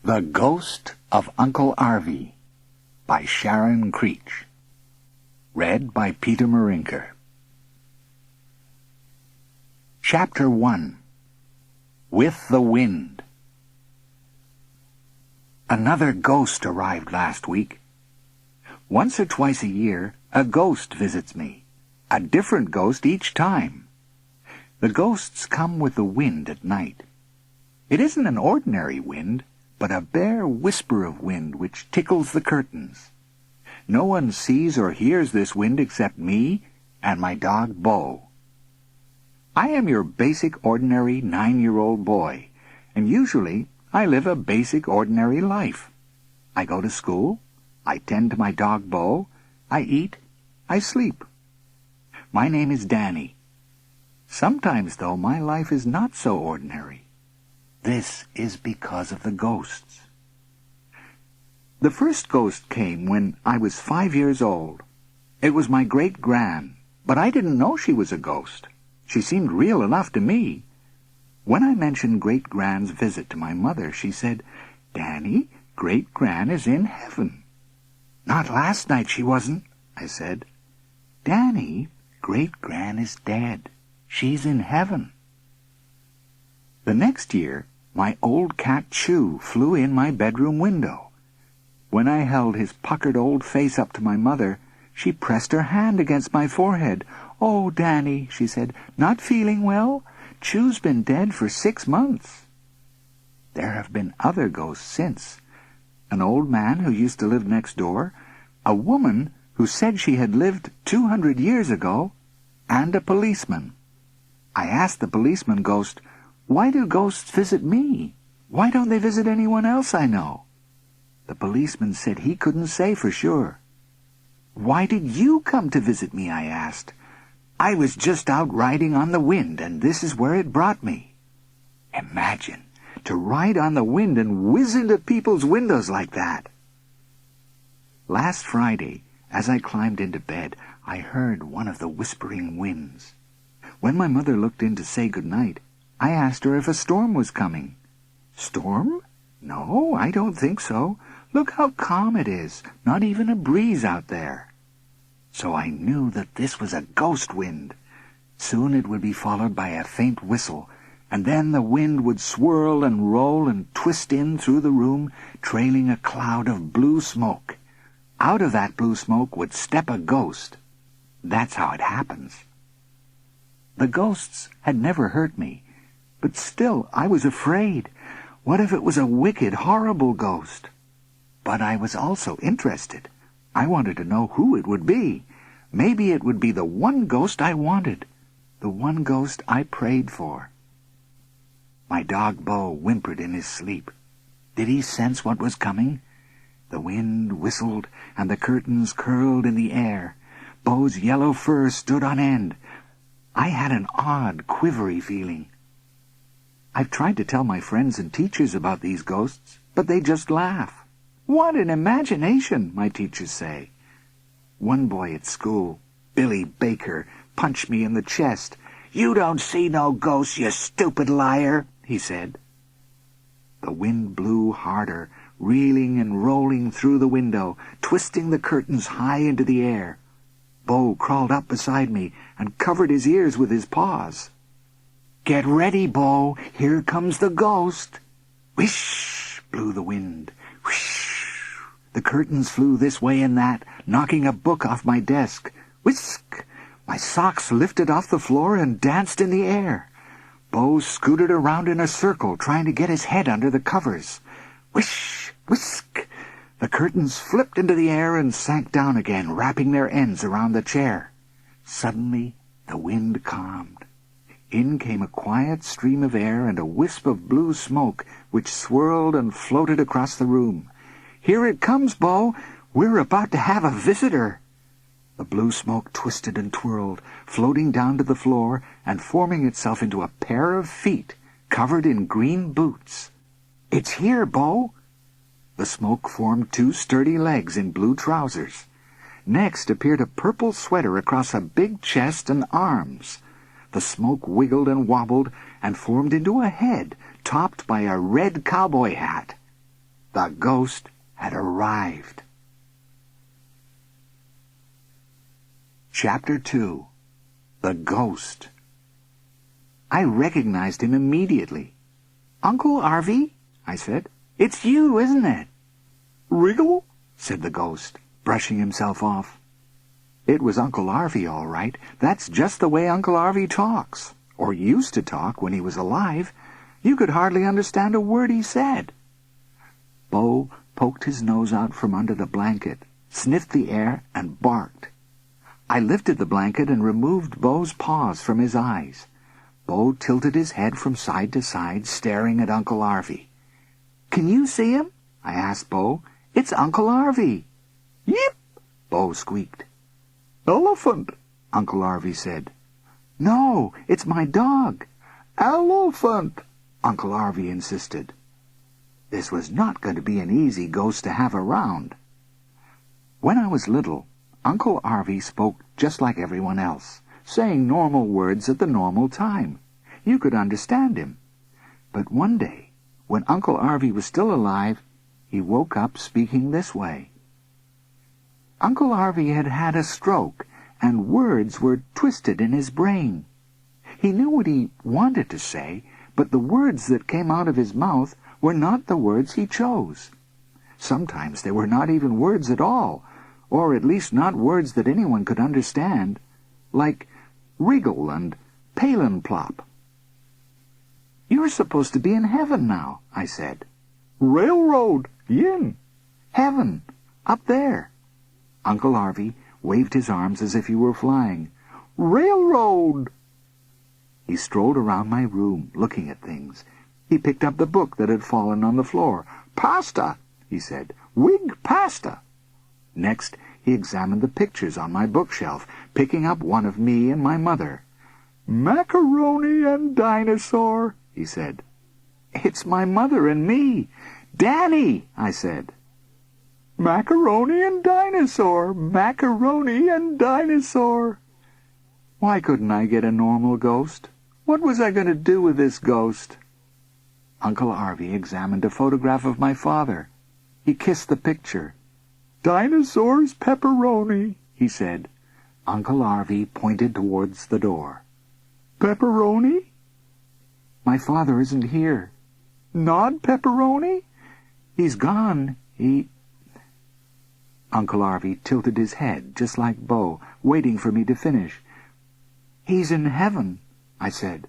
The Ghost of Uncle Arvie by Sharon Creech. Read by Peter Marinker. Chapter 1. With the Wind. Another ghost arrived last week. Once or twice a year, a ghost visits me. A different ghost each time. The ghosts come with the wind at night. It isn't an ordinary wind, but a bare whisper of wind which tickles the curtains. No one sees or hears this wind except me and my dog Bo. I am your basic ordinary 9-year-old boy, and usually I live a basic ordinary life. I go to school, I tend to my dog Bo, I eat, I sleep. My name is Danny. Sometimes, though, my life is not so ordinary. This is because of the ghosts. The first ghost came when I was 5 years old. It was my great-gran, but I didn't know she was a ghost. She seemed real enough to me. When I mentioned great-gran's visit to my mother, she said, "Danny, great-gran is in heaven." "Not last night she wasn't," I said. "Danny, great-gran is dead. She's in heaven." The next year, my old cat Chew flew in my bedroom window. When I held his puckered old face up to my mother, she pressed her hand against my forehead. "Oh, Danny," she said, "not feeling well? Chew's been dead for 6 months." There have been other ghosts since. An old man who used to live next door, a woman who said she had lived 200 years ago, and a policeman. I asked the policeman ghost, "Why do ghosts visit me? Why don't they visit anyone else I know?" The policeman said he couldn't say for sure. "Why did you come to visit me?" I asked. "I was just out riding on the wind, and this is where it brought me." Imagine, to ride on the wind and whiz into people's windows like that. Last Friday, as I climbed into bed, I heard one of the whispering winds. When my mother looked in to say good night, I asked her if a storm was coming. "Storm? No, I don't think so. Look how calm it is. Not even a breeze out there." So I knew that this was a ghost wind. Soon it would be followed by a faint whistle, and then the wind would swirl and roll and twist in through the room, trailing a cloud of blue smoke. Out of that blue smoke would step a ghost. That's how it happens. The ghosts had never hurt me, but still I was afraid. What if it was a wicked, horrible ghost? But I was also interested. I wanted to know who it would be. Maybe it would be the one ghost I wanted, the one ghost I prayed for. My dog Bo whimpered in his sleep. Did he sense what was coming? The wind whistled, and the curtains curled in the air. Bo's yellow fur stood on end. I had an odd, quivery feeling. I've tried to tell my friends and teachers about these ghosts, but they just laugh. "What an imagination," my teachers say. One boy at school, Billy Baker, punched me in the chest. "You don't see no ghosts, you stupid liar," he said. The wind blew harder, reeling and rolling through the window, twisting the curtains high into the air. Bo crawled up beside me and covered his ears with his paws. "Get ready, Bo. Here comes the ghost." Whish blew the wind. Whish. The curtains flew this way and that, knocking a book off my desk. Whisk! My socks lifted off the floor and danced in the air. Bo scooted around in a circle, trying to get his head under the covers. Whish! Whisk! The curtains flipped into the air and sank down again, wrapping their ends around the chair. Suddenly, the wind calmed. In came a quiet stream of air and a wisp of blue smoke, which swirled and floated across the room. "Here it comes, Bo. We're about to have a visitor." The blue smoke twisted and twirled, floating down to the floor and forming itself into a pair of feet covered in green boots. "It's here, Bo." The smoke formed 2 sturdy legs in blue trousers. Next appeared a purple sweater across a big chest and arms. The smoke wiggled and wobbled and formed into a head, topped by a red cowboy hat. The ghost had arrived. Chapter 2. The Ghost. I recognized him immediately. "Uncle Arvie," I said. "It's you, isn't it?" "Wriggle," said the ghost, brushing himself off. It was Uncle Arvie, all right. That's just the way Uncle Arvie talks, or used to talk when he was alive. You could hardly understand a word he said. Bo poked his nose out from under the blanket, sniffed the air, and barked. I lifted the blanket and removed Bo's paws from his eyes. Bo tilted his head from side to side, staring at Uncle Arvie. "Can you see him?" I asked Bo. "It's Uncle Arvie." "Yip!" Bo squeaked. "Elephant," Uncle Arvie said. "No, it's my dog." "Elephant," Uncle Arvie insisted. This was not going to be an easy ghost to have around. When I was little, Uncle Arvie spoke just like everyone else, saying normal words at the normal time. You could understand him. But one day, when Uncle Arvie was still alive, he woke up speaking this way. Uncle Arvie had had a stroke, and words were twisted in his brain. He knew what he wanted to say, but the words that came out of his mouth were not the words he chose. Sometimes they were not even words at all, or at least not words that anyone could understand, like wriggle and palinplop. "You're supposed to be in heaven now," I said. "Railroad, yin." "Heaven, up there." Uncle Arvie waved his arms as if he were flying. "Railroad." He strolled around my room, looking at things. He picked up the book that had fallen on the floor. "Pasta," he said. "Wig Pasta." Next, he examined the pictures on my bookshelf, picking up one of me and my mother. "Macaroni and dinosaur," he said. "It's my mother and me." "Danny," I said. "Macaroni and dinosaur, macaroni and dinosaur." Why couldn't I get a normal ghost? What was I going to do with this ghost? Uncle Arvie examined a photograph of my father. He kissed the picture. "Dinosaurs pepperoni," he said. Uncle Arvie pointed towards the door. "Pepperoni?" "My father isn't here." "Not pepperoni?" "He's gone. Uncle Arvie tilted his head, just like Bo, waiting for me to finish. "He's in heaven," I said.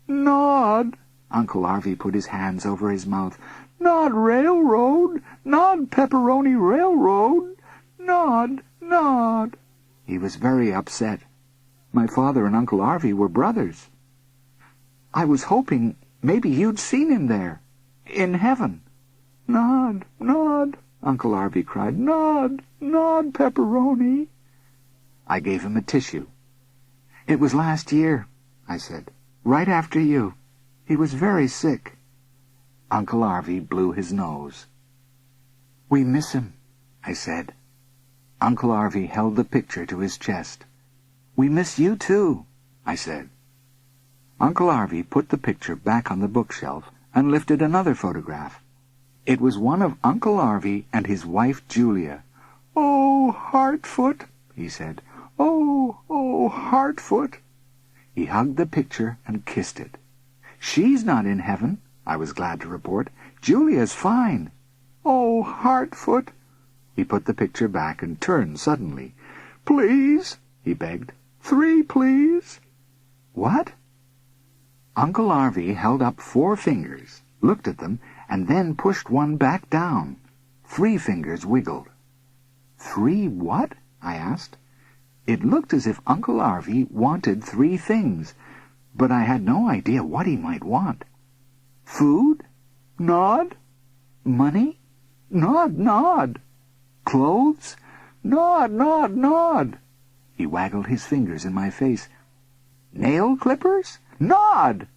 "Nod." Uncle Arvie put his hands over his mouth. "Nod railroad, nod pepperoni railroad, nod, nod." He was very upset. My father and Uncle Arvie were brothers. "I was hoping maybe you'd seen him there, in heaven." "Nod, nod," Uncle Arvie cried. "Nod, nod pepperoni." I gave him a tissue. "It was last year," I said, "right after you. He was very sick." Uncle Arvie blew his nose. "We miss him," I said. Uncle Arvie held the picture to his chest. "We miss you too," I said. Uncle Arvie put the picture back on the bookshelf and lifted another photograph. It was one of Uncle Arvie and his wife Julia. "Oh, Hartfoot," he said. "Oh, oh, Hartfoot." He hugged the picture and kissed it. "She's not in heaven," I was glad to report. "Julia's fine." "Oh, Hartfoot." He put the picture back and turned suddenly. "Please," he begged. "3, please." "What?" Uncle Arvie held up 4 fingers, looked at them, and then pushed one back down. 3 fingers wiggled. "3 what?" I asked. It looked as if Uncle Arvie wanted 3 things, but I had no idea what he might want. "Food?" "Nod." "Money?" "Nod, nod." "Clothes?" "Nod, nod, nod." He waggled his fingers in my face. "Nail clippers?" "Nod!"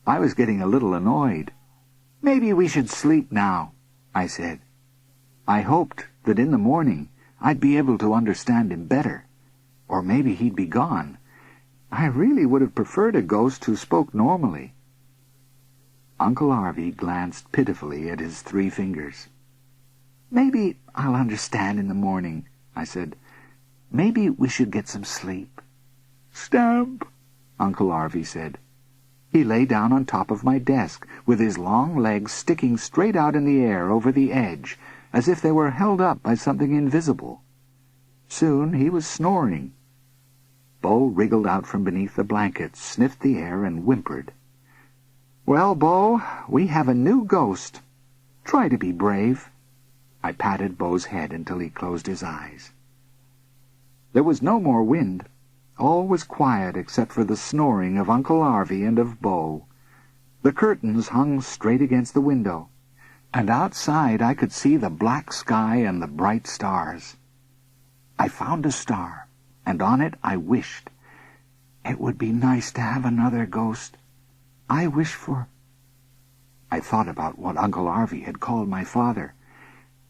I was getting a little annoyed. "Maybe we should sleep now," I said. I hoped that in the morning I'd be able to understand him better. Or maybe he'd be gone. I really would have preferred a ghost who spoke normally. Uncle Arvie glanced pitifully at his 3 fingers. "Maybe I'll understand in the morning," I said. "Maybe we should get some sleep." "Stamp," Uncle Arvie said. He lay down on top of my desk, with his long legs sticking straight out in the air over the edge, as if they were held up by something invisible. Soon he was snoring. Bo wriggled out from beneath the blankets, sniffed the air, and whimpered. "Well, Bo, we have a new ghost. Try to be brave." I patted Bo's head until he closed his eyes. There was no more wind. All was quiet except for the snoring of Uncle Arvie and of Bo. The curtains hung straight against the window, and outside I could see the black sky and the bright stars. I found a star, and on it I wished. It would be nice to have another ghost. I wish for... I thought about what Uncle Arvie had called my father.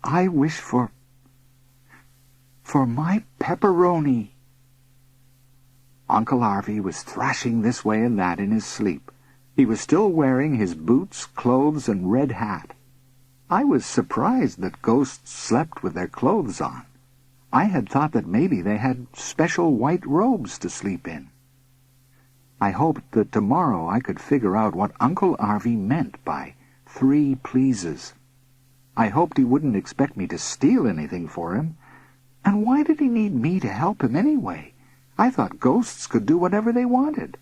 I wish for my pepperoni. Uncle Arvie was thrashing this way and that in his sleep. He was still wearing his boots, clothes, and red hat. I was surprised that ghosts slept with their clothes on. I had thought that maybe they had special white robes to sleep in. I hoped that tomorrow I could figure out what Uncle Arvie meant by 3 pleases. I hoped he wouldn't expect me to steal anything for him. And why did he need me to help him anyway? I thought ghosts could do whatever they wanted.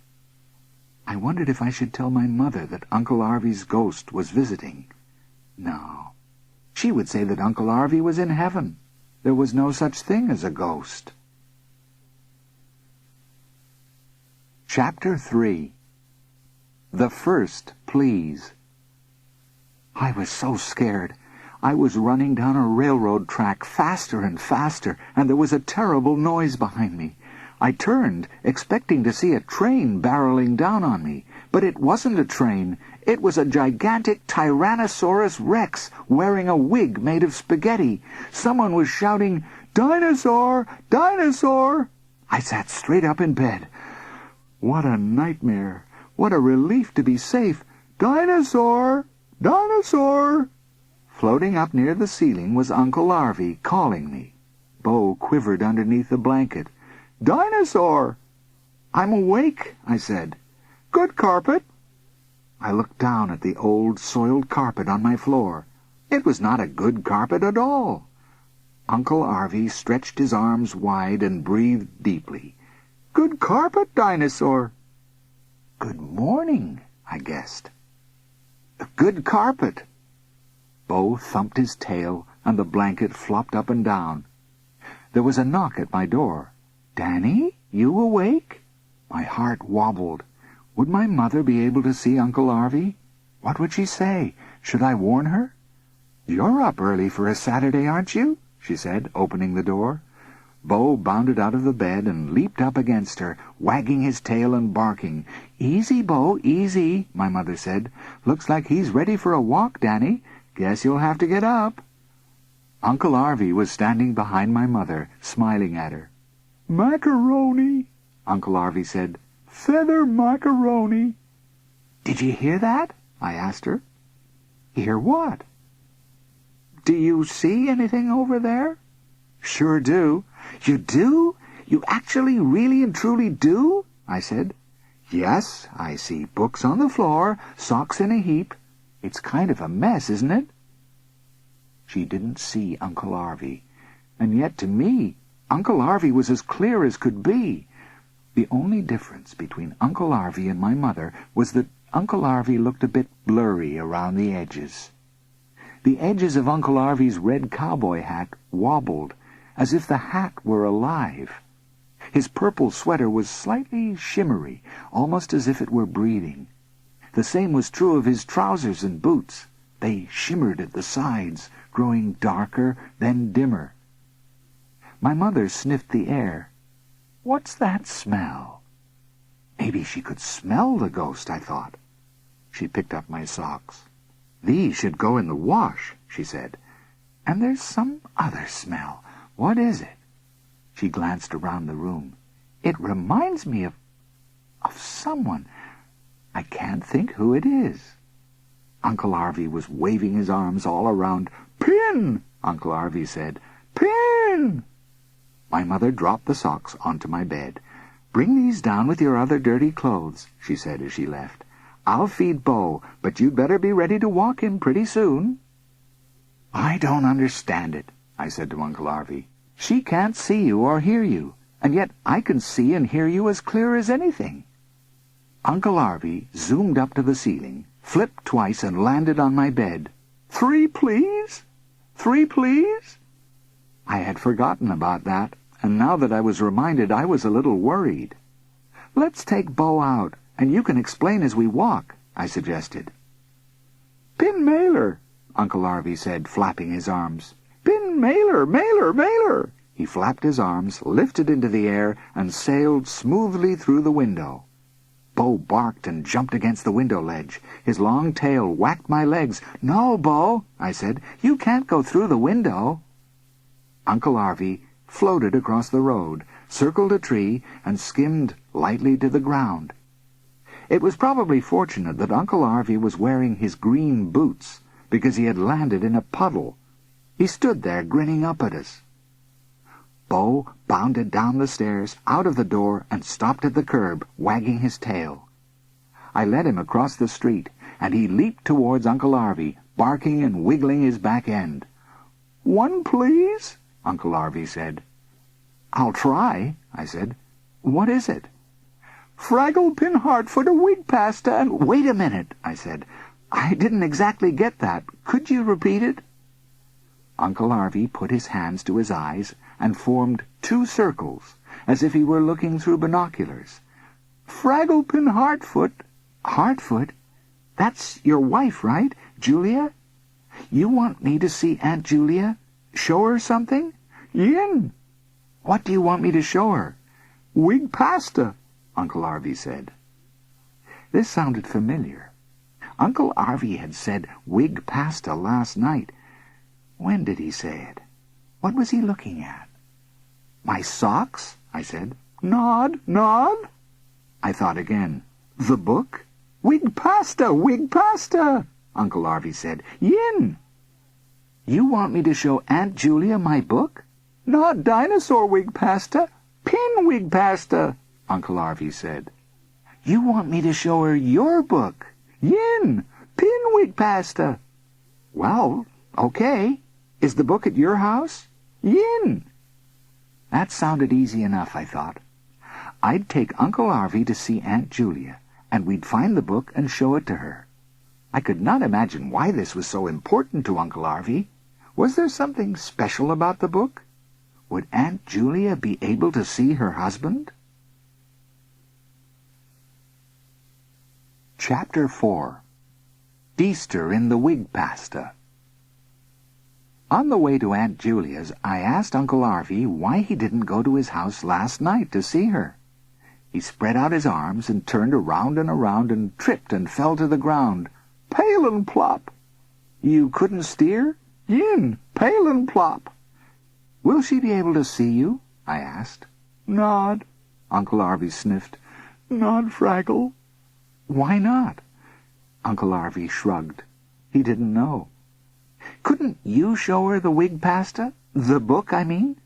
I wondered if I should tell my mother that Uncle Arvie's ghost was visiting. No. She would say that Uncle Arvie was in heaven. There was no such thing as a ghost. Chapter 3. The First Please. I was so scared. I was running down a railroad track faster and faster, and there was a terrible noise behind me. I turned, expecting to see a train barreling down on me, but it wasn't a train. It was a gigantic Tyrannosaurus Rex wearing a wig made of spaghetti. Someone was shouting, "Dinosaur! Dinosaur!" I sat straight up in bed. What a nightmare! What a relief to be safe! "Dinosaur! Dinosaur!" Floating up near the ceiling was Uncle Arvie calling me. Bo quivered underneath the blanket. "Dinosaur!" "I'm awake," I said. "Good carpet." I looked down at the old soiled carpet on my floor. It was not a good carpet at all. Uncle Arvie stretched his arms wide and breathed deeply. "Good carpet, Dinosaur." "Good morning," I guessed. "Good carpet." Bo thumped his tail, and the blanket flopped up and down. There was a knock at my door. "Danny, you awake?" My heart wobbled. Would my mother be able to see Uncle Arvie? What would she say? Should I warn her? "You're up early for a Saturday, aren't you?" she said, opening the door. Bo bounded out of the bed and leaped up against her, wagging his tail and barking. "Easy, Bo, easy," my mother said. "Looks like he's ready for a walk, Danny. Guess you'll have to get up." Uncle Arvie was standing behind my mother, smiling at her. "Macaroni," Uncle Arvie said. "Feather macaroni." "Did you hear that?" I asked her. "Hear what?" "Do you see anything over there?" "Sure do." "You do? You actually, really and truly do?" I said. "Yes, I see books on the floor, socks in a heap. It's kind of a mess, isn't it?" She didn't see Uncle Arvie, and yet to me, Uncle Arvie was as clear as could be. The only difference between Uncle Arvie and my mother was that Uncle Arvie looked a bit blurry around the edges. The edges of Uncle Arvie's red cowboy hat wobbled, as if the hat were alive. His purple sweater was slightly shimmery, almost as if it were breathing. The same was true of his trousers and boots. They shimmered at the sides, growing darker, then dimmer. My mother sniffed the air. "What's that smell?" Maybe she could smell the ghost, I thought. She picked up my socks. "These should go in the wash," she said. "And there's some other smell. What is it?" She glanced around the room. "It reminds me of someone. I can't think who it is." Uncle Arvie was waving his arms all around. "Pin!" Uncle Arvie said. "Pin!" My mother dropped the socks onto my bed. "Bring these down with your other dirty clothes," she said as she left. "I'll feed Bo, but you'd better be ready to walk him pretty soon." "I don't understand it," I said to Uncle Arvie. "She can't see you or hear you, and yet I can see and hear you as clear as anything." Uncle Arvie zoomed up to the ceiling, flipped twice, and landed on my bed. "3, please? 3, please?" I had forgotten about that, and now that I was reminded, I was a little worried. "Let's take Bo out, and you can explain as we walk," I suggested. "Pin Mailer," Uncle Arvie said, flapping his arms. "Pin Mailer, Mailer, Mailer!" He flapped his arms, lifted into the air, and sailed smoothly through the window. Bo barked and jumped against the window ledge. His long tail whacked my legs. "No, Bo," I said. "You can't go through the window." Uncle Arvie floated across the road, circled a tree, and skimmed lightly to the ground. It was probably fortunate that Uncle Arvie was wearing his green boots, because he had landed in a puddle. He stood there grinning up at us. Bo bounded down the stairs, out of the door, and stopped at the curb, wagging his tail. I led him across the street, and he leaped towards Uncle Arvie, barking and wiggling his back end. "1, please?" Uncle Arvie said. "I'll try," I said. "What is it?" "Fraggle Pin Harfoot a Wig Pasta and—" "Wait a minute," I said. "I didn't exactly get that. Could you repeat it?" Uncle Arvie put his hands to his eyes and formed 2 circles, as if he were looking through binoculars. "Fraggle Pin Harfoot." "Harfoot? That's your wife, right? Julia? You want me to see Aunt Julia? Show her something?" "Yin." "What do you want me to show her?" "Wig Pasta," Uncle Arvie said. This sounded familiar. Uncle Arvie had said Wig Pasta last night. When did he say it? What was he looking at? "My socks?" I said. "Nod, nod." I thought again. "The book?" "Wig Pasta, Wig Pasta," Uncle Arvie said. "Yin." "You want me to show Aunt Julia my book?" "Not dinosaur Wig Pasta, Pin Wig Pasta," Uncle Arvie said. "You want me to show her your book?" "Yin, Pin Wig Pasta." "Well, okay. Is the book at your house?" "Yin." That sounded easy enough, I thought. I'd take Uncle Arvie to see Aunt Julia, and we'd find the book and show it to her. I could not imagine why this was so important to Uncle Arvie. Was there something special about the book? Would Aunt Julia be able to see her husband? Chapter 4. Easter in the Wig Pasta. On the way to Aunt Julia's, I asked Uncle Arvie why he didn't go to his house last night to see her. He spread out his arms and turned around and tripped and fell to the ground. "Pale and plop." "You couldn't steer?" "Yin, pale and plop." "Will she be able to see you?" I asked. "Nod," Uncle Arvie sniffed. "Nod, Fraggle." "Why not?" Uncle Arvie shrugged. He didn't know. "Couldn't you show her the Wig Pasta? The book, I mean?"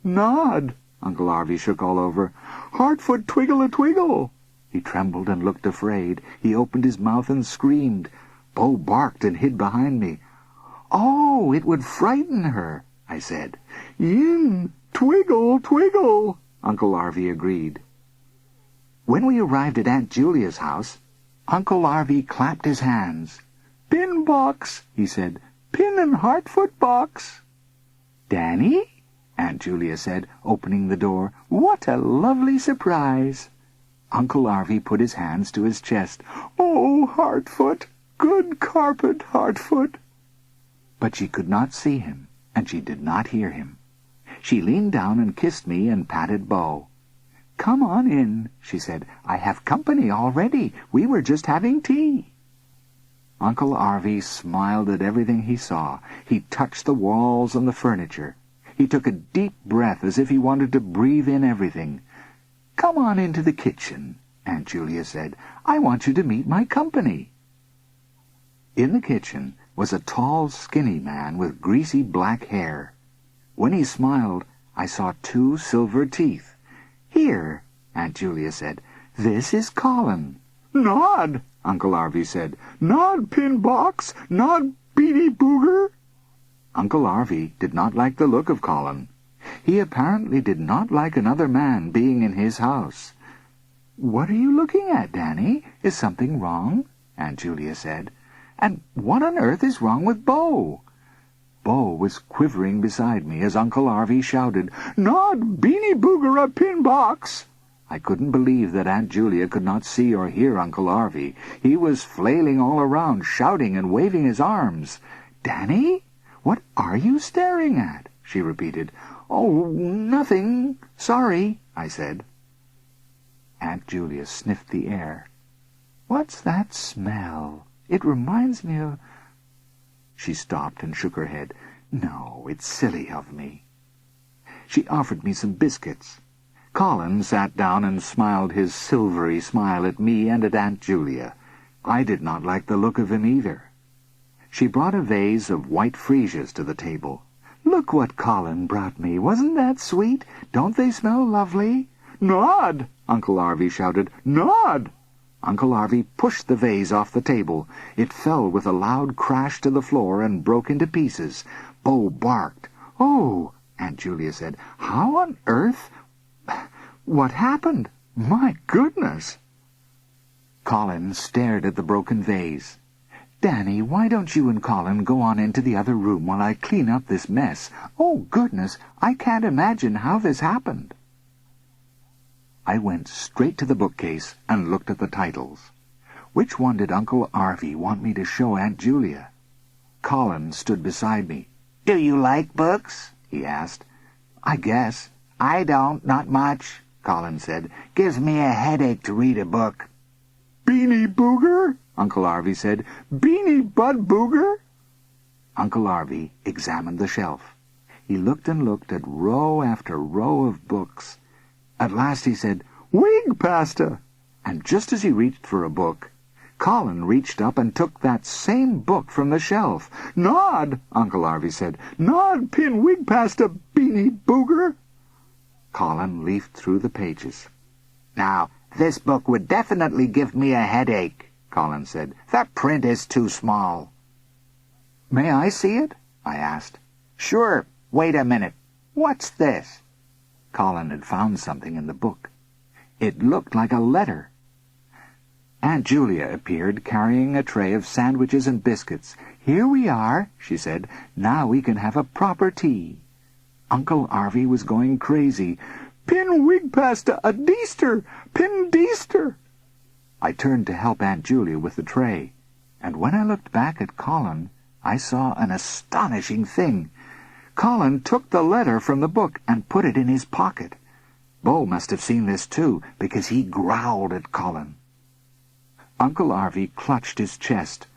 "Nod." Uncle Arvie shook all over. "Hartfoot twiggle-a-twiggle." He trembled and looked afraid. He opened his mouth and screamed. Bo barked and hid behind me. "Oh, it would frighten her," I said. "Yin, twiggle, twiggle," Uncle Arvie agreed. When we arrived at Aunt Julia's house, Uncle Arvie clapped his hands. "Pin box," he said. "Pin and Hartfoot box." "Danny?" Aunt Julia said, opening the door. "What a lovely surprise." Uncle Arvie put his hands to his chest. "Oh, Hartfoot! Good carpet, Hartfoot!" But she could not see him, and she did not hear him. She leaned down and kissed me and patted Bo. "Come on in," she said. "I have company already. We were just having tea." Uncle Arvie smiled at everything he saw. He touched the walls and the furniture. He took a deep breath as if he wanted to breathe in everything. "Come on into the kitchen," Aunt Julia said. "I want you to meet my company." In the kitchen was a tall, skinny man with greasy black hair. When he smiled, I saw 2 silver teeth. "Here," Aunt Julia said. "This is Colin." "Nod," Uncle Arvie said. "Nod, Pin Box. Nod, Beanie Booger." Uncle Arvie did not like the look of Colin. He apparently did not like another man being in his house. "What are you looking at, Danny? Is something wrong?" Aunt Julia said. "And what on earth is wrong with Bo?" Bo was quivering beside me as Uncle Arvie shouted, "Nod, Beanie Booger, a Pin Box." I couldn't believe that Aunt Julia could not see or hear Uncle Arvie. He was flailing all around, shouting and waving his arms. "Danny, what are you staring at?" she repeated. "Oh, nothing. Sorry," I said. Aunt Julia sniffed the air. "What's that smell? It reminds me of—" She stopped and shook her head. "No, it's silly of me." She offered me some biscuits. Colin sat down and smiled his silvery smile at me and at Aunt Julia. I did not like the look of him either. She brought a vase of white freesias to the table. "Look what Colin brought me. Wasn't that sweet? Don't they smell lovely?" "Nod!" Uncle Arvie shouted. "Nod!" Uncle Arvie pushed the vase off the table. It fell with a loud crash to the floor and broke into pieces. Bo barked. "Oh," Aunt Julia said. "How on earth? What happened? My goodness!" Colin stared at the broken vase. "Danny, why don't you and Colin go on into the other room while I clean up this mess? Oh, goodness, I can't imagine how this happened." I went straight to the bookcase and looked at the titles. Which one did Uncle Arvie want me to show Aunt Julia? Colin stood beside me. "Do you like books?" he asked. "I guess." "I don't, not much," Colin said. "Gives me a headache to read a book." "Beanie Booger?" Uncle Arvie said. "Beanie Bud Booger?" Uncle Arvie examined the shelf. He looked and looked at row after row of books. At last he said, "Wig Pasta!" And just as he reached for a book, Colin reached up and took that same book from the shelf. "Nod," Uncle Arvie said. "Nod, Pin Wig Pasta, Beanie Booger." Colin leafed through the pages. "Now, this book would definitely give me a headache," Colin said. "The print is too small." "May I see it?" I asked. "Sure. Wait a minute. What's this?" Colin had found something in the book. It looked like a letter. Aunt Julia appeared, carrying a tray of sandwiches and biscuits. "Here we are," she said. "Now we can have a proper tea." Uncle Arvie was going crazy. "Pin Wig Pasta, a deaster! Pin deaster!" I turned to help Aunt Julia with the tray, and when I looked back at Colin, I saw an astonishing thing. Colin took the letter from the book and put it in his pocket. Bo must have seen this too, because he growled at Colin. Uncle Arvie clutched his chest.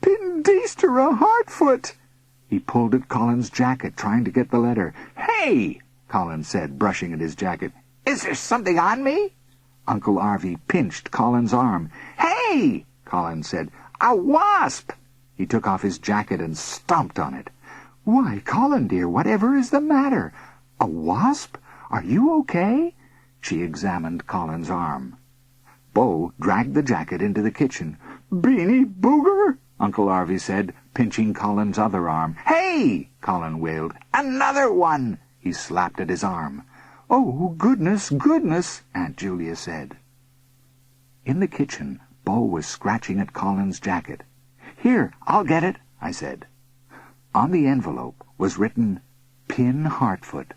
"Pin deaster, a Harfoot!" He pulled at Colin's jacket, trying to get the letter. "Hey!" Colin said, brushing at his jacket. "Is there something on me?" Uncle Arvie pinched Colin's arm. "Hey!" Colin said. "A wasp!" He took off his jacket and stomped on it. "Why, Colin, dear, whatever is the matter? A wasp? Are you okay?" She examined Colin's arm. Bo dragged the jacket into the kitchen. "Beanie Booger!" Uncle Arvie said, pinching Colin's other arm. "Hey!" Colin wailed. "Another one!" He slapped at his arm. "Oh, goodness, goodness!" Aunt Julia said. In the kitchen, Bo was scratching at Colin's jacket. "Here, I'll get it," I said. On the envelope was written, "Pin Harfoot."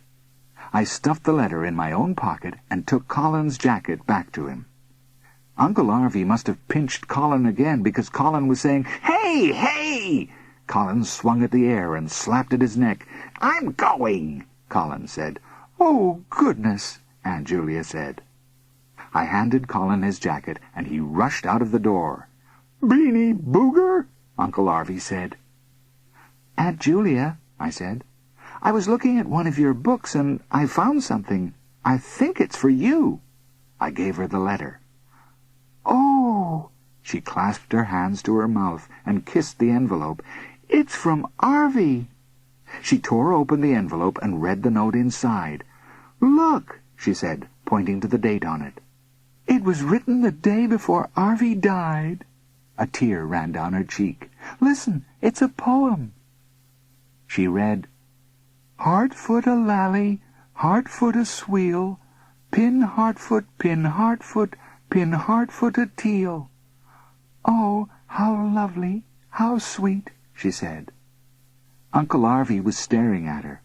I stuffed the letter in my own pocket and took Colin's jacket back to him. Uncle Arvie must have pinched Colin again because Colin was saying, "Hey, hey!" Colin swung at the air and slapped at his neck. "I'm going," Colin said. "Oh, goodness," Aunt Julia said. I handed Colin his jacket, and he rushed out of the door. "Beanie Booger?" Uncle Arvie said. "Aunt Julia," I said, "I was looking at one of your books, and I found something. I think it's for you." I gave her the letter. "Oh," She clasped her hands to her mouth and kissed the envelope. "It's from Arvie." She tore open the envelope and read the note inside. "Look," she said, pointing to the date on it. "It was written the day before Arvie died." A tear ran down her cheek. "Listen, it's a poem." She read, "Hartfoot a lally, Hartfoot a sweel, Pin Harfoot, Pin Harfoot, Pin Harfoot a teal." "Oh, how lovely, how sweet," she said. Uncle Arvie was staring at her.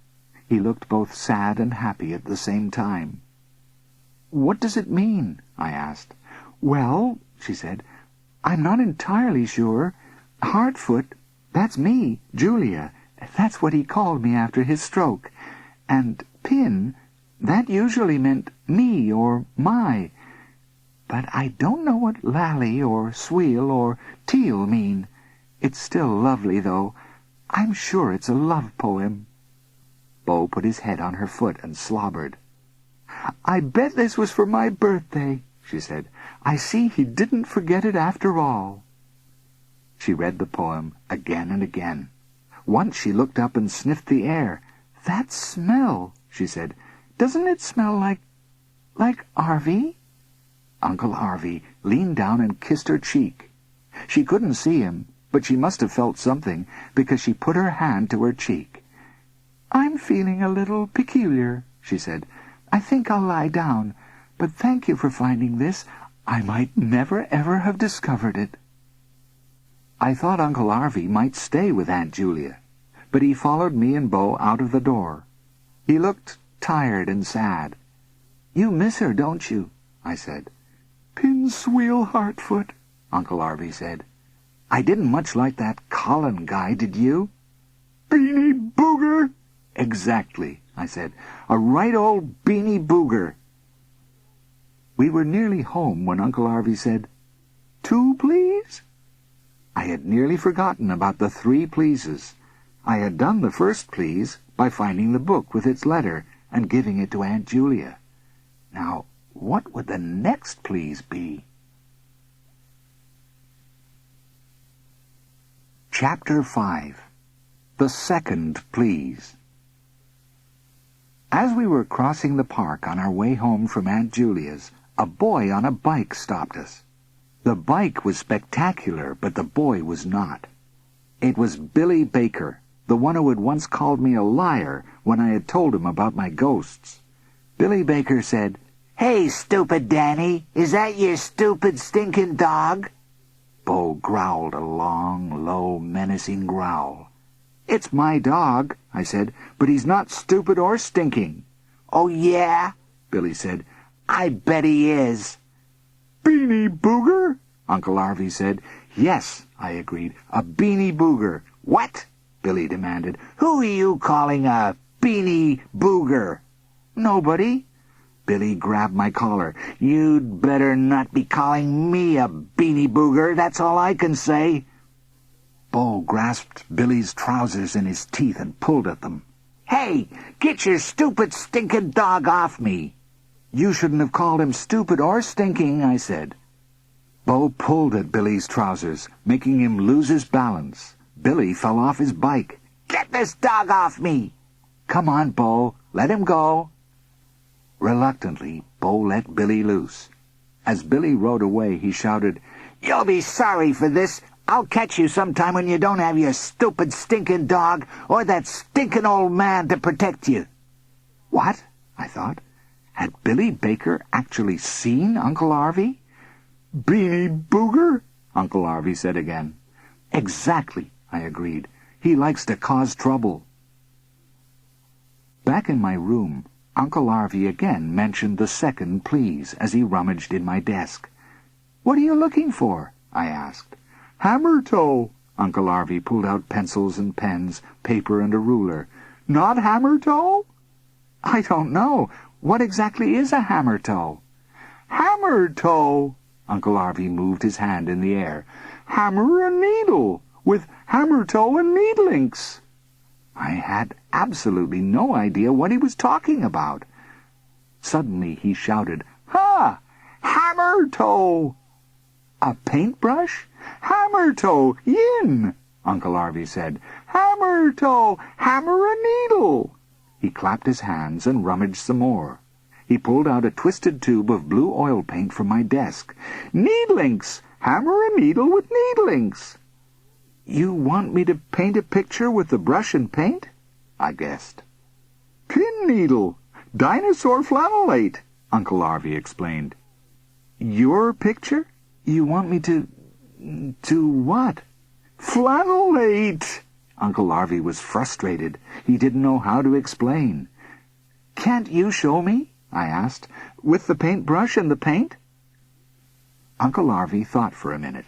He looked both sad and happy at the same time. "What does it mean?" I asked. "Well," she said, "I'm not entirely sure. Hartfoot, that's me, Julia. That's what he called me after his stroke. And Pin, that usually meant me or my. But I don't know what lally or sweel or teal mean. It's still lovely, though. I'm sure it's a love poem." Bo put his head on her foot and slobbered. "I bet this was for my birthday," she said. "I see he didn't forget it after all." She read the poem again and again. Once she looked up and sniffed the air. "That smell," she said. "Doesn't it smell like Arvie?" Uncle Arvie leaned down and kissed her cheek. She couldn't see him, but she must have felt something, because she put her hand to her cheek. "I'm feeling a little peculiar," she said. "I think I'll lie down, but thank you for finding this. I might never ever have discovered it." I thought Uncle Arvie might stay with Aunt Julia, but he followed me and Bo out of the door. He looked tired and sad. "You miss her, don't you?" I said. "Pin sweel Hartfoot," Uncle Arvie said. "I didn't much like that Colin guy, did you?" "Beanie Booger!" "Exactly," I said. "A right old beanie booger." We were nearly home when Uncle Arvie said, "Two, please?" I had nearly forgotten about the 3 pleases. I had done the first please by finding the book with its letter and giving it to Aunt Julia. Now, what would the next please be? Chapter 5. The Second Please. As we were crossing the park on our way home from Aunt Julia's, a boy on a bike stopped us. The bike was spectacular, but the boy was not. It was Billy Baker, the one who had once called me a liar when I had told him about my ghosts. Billy Baker said, "Hey, stupid Danny, is that your stupid stinking dog?" Bo growled a long, low, menacing growl. "It's my dog," I said, "but he's not stupid or stinking." "Oh, yeah?" Billy said. "I bet he is." "Beanie Booger?" Uncle Arvie said. "Yes," I agreed, "a beanie booger." "What?" Billy demanded. "Who are you calling a beanie booger?" "Nobody." Billy grabbed my collar. "You'd better not be calling me a beanie booger, that's all I can say." Bo grasped Billy's trousers in his teeth and pulled at them. "Hey, get your stupid stinking dog off me!" "You shouldn't have called him stupid or stinking," I said. Bo pulled at Billy's trousers, making him lose his balance. Billy fell off his bike. "Get this dog off me!" "Come on, Bo, let him go." Reluctantly, Bo let Billy loose. As Billy rode away, he shouted, "You'll be sorry for this. I'll catch you sometime when you don't have your stupid stinking dog or that stinking old man to protect you." What? I thought. Had Billy Baker actually seen Uncle Arvie? "Beanie Booger?" Uncle Arvie said again. "Exactly," I agreed. "He likes to cause trouble." Back in my room, Uncle Arvie again mentioned the second please as he rummaged in my desk. "What are you looking for?" I asked. "Hammer toe." Uncle Arvie pulled out pencils and pens, paper and a ruler. "Not hammer toe?" "I don't know. What exactly is a hammer toe?" "Hammer toe." Uncle Arvie moved his hand in the air. "Hammer and needle, with hammer toe and needlinks." I had absolutely no idea what he was talking about. Suddenly he shouted, "Ha! Hammer toe!" A paintbrush? Hammer-toe, yin, Uncle Arvie said. Hammer-toe, hammer a needle. He clapped his hands and rummaged some more. He pulled out a twisted tube of blue oil paint from my desk. Needlinks! Hammer a needle with needlinks. You want me to paint a picture with the brush and paint? I guessed. Pin needle. Dinosaur flannelate, Uncle Arvie explained. Your picture? You want me to what? Flannelate! Uncle Arvie was frustrated. He didn't know how to explain. Can't you show me? I asked. With the paintbrush and the paint? Uncle Arvie thought for a minute.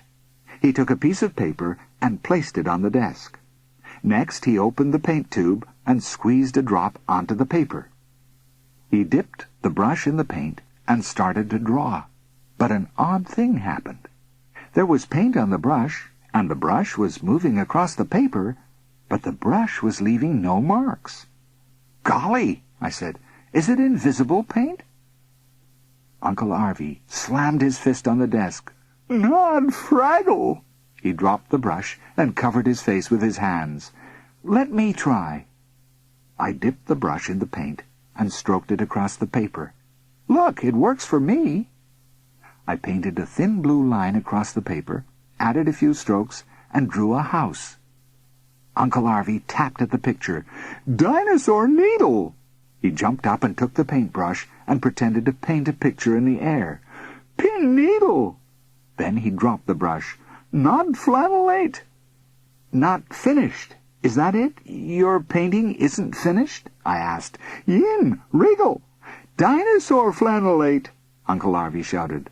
He took a piece of paper and placed it on the desk. Next, he opened the paint tube and squeezed a drop onto the paper. He dipped the brush in the paint and started to draw. But an odd thing happened. There was paint on the brush, and the brush was moving across the paper, but the brush was leaving no marks. Golly, I said, is it invisible paint? Uncle Arvie slammed his fist on the desk. Not fraggle! He dropped the brush and covered his face with his hands. Let me try. I dipped the brush in the paint and stroked it across the paper. Look, it works for me. I painted a thin blue line across the paper, added a few strokes, and drew a house. Uncle Arvie tapped at the picture. Dinosaur needle! He jumped up and took the paintbrush and pretended to paint a picture in the air. Pin needle! Then he dropped the brush. Not flannelate. Not finished. Is that it? Your painting isn't finished? I asked. Yin, wriggle. Dinosaur flannelate, Uncle Arvie shouted.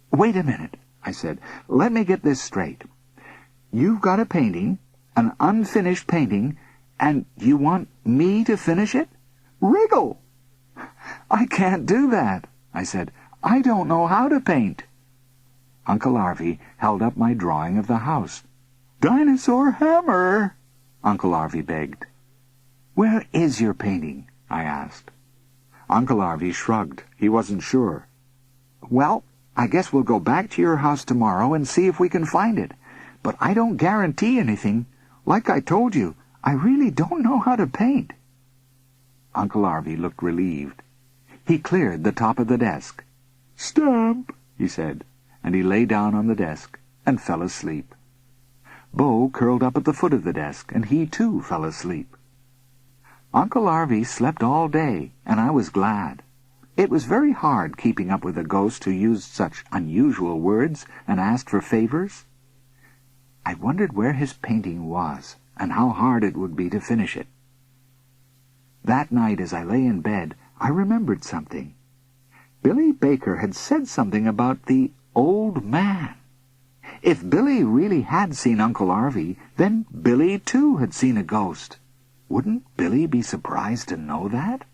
Wait a minute, I said. Let me get this straight. You've got a painting, an unfinished painting, and you want me to finish it? Wriggle! I can't do that, I said. I don't know how to paint. Uncle Arvie held up my drawing of the house. Dinosaur hammer, Uncle Arvie begged. Where is your painting? I asked. Uncle Arvie shrugged. He wasn't sure. Well, I guess we'll go back to your house tomorrow and see if we can find it. But I don't guarantee anything. Like I told you, I really don't know how to paint. Uncle Arvie looked relieved. He cleared the top of the desk. Stamp, he said, and he lay down on the desk and fell asleep. Bo curled up at the foot of the desk, and he too fell asleep. Uncle Arvie slept all day, and I was glad. It was very hard keeping up with a ghost who used such unusual words and asked for favors. I wondered where his painting was, and how hard it would be to finish it. That night, as I lay in bed, I remembered something. Billy Baker had said something about the old man. If Billy really had seen Uncle Arvie, then Billy too had seen a ghost. Wouldn't Billy be surprised to know that?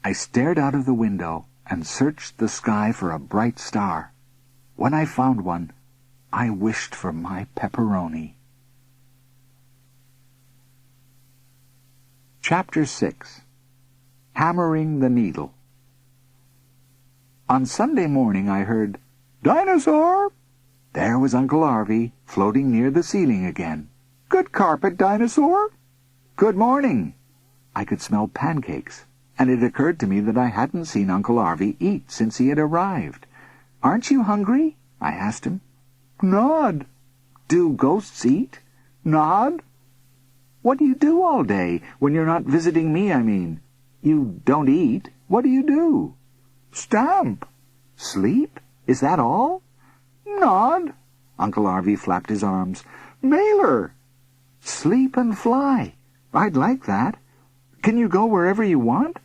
I stared out of the window and searched the sky for a bright star. When I found one, I wished for my pepperoni. Chapter 6. Hammering the Needle. On Sunday morning I heard, Dinosaur! There was Uncle Arvie, floating near the ceiling again. Good carpet, Dinosaur! Good morning! I could smell pancakes, and it occurred to me that I hadn't seen Uncle Arvie eat since he had arrived. Aren't you hungry? I asked him. Nod. Do ghosts eat? Nod. What do you do all day, when you're not visiting me, I mean? You don't eat. What do? Stamp. Sleep? Is that all? Nod. Uncle Arvie flapped his arms. Mailer. Sleep and fly. I'd like that. Can you go wherever you want?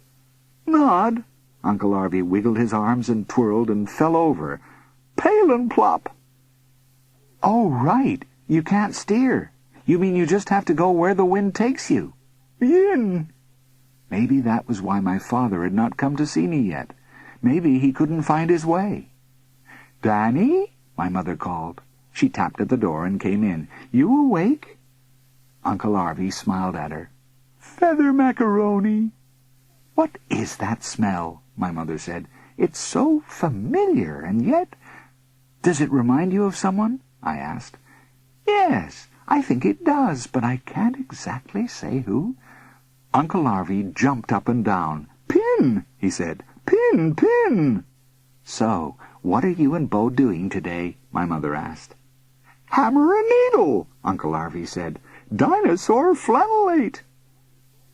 Nod. Uncle Arvie wiggled his arms and twirled and fell over. Pail and plop. Oh, right. You can't steer. You mean you just have to go where the wind takes you? Yin. Maybe that was why my father had not come to see me yet. Maybe he couldn't find his way. Danny? My mother called. She tapped at the door and came in. You awake? Uncle Arvie smiled at her. Feather macaroni. What is that smell? My mother said. It's so familiar, and yet... Does it remind you of someone? I asked. Yes, I think it does, but I can't exactly say who. Uncle Arvie jumped up and down. Pin, he said. Pin, Pin. So, what are you and Bo doing today? My mother asked. Hammer and needle, Uncle Arvie said. Dinosaur flannelate.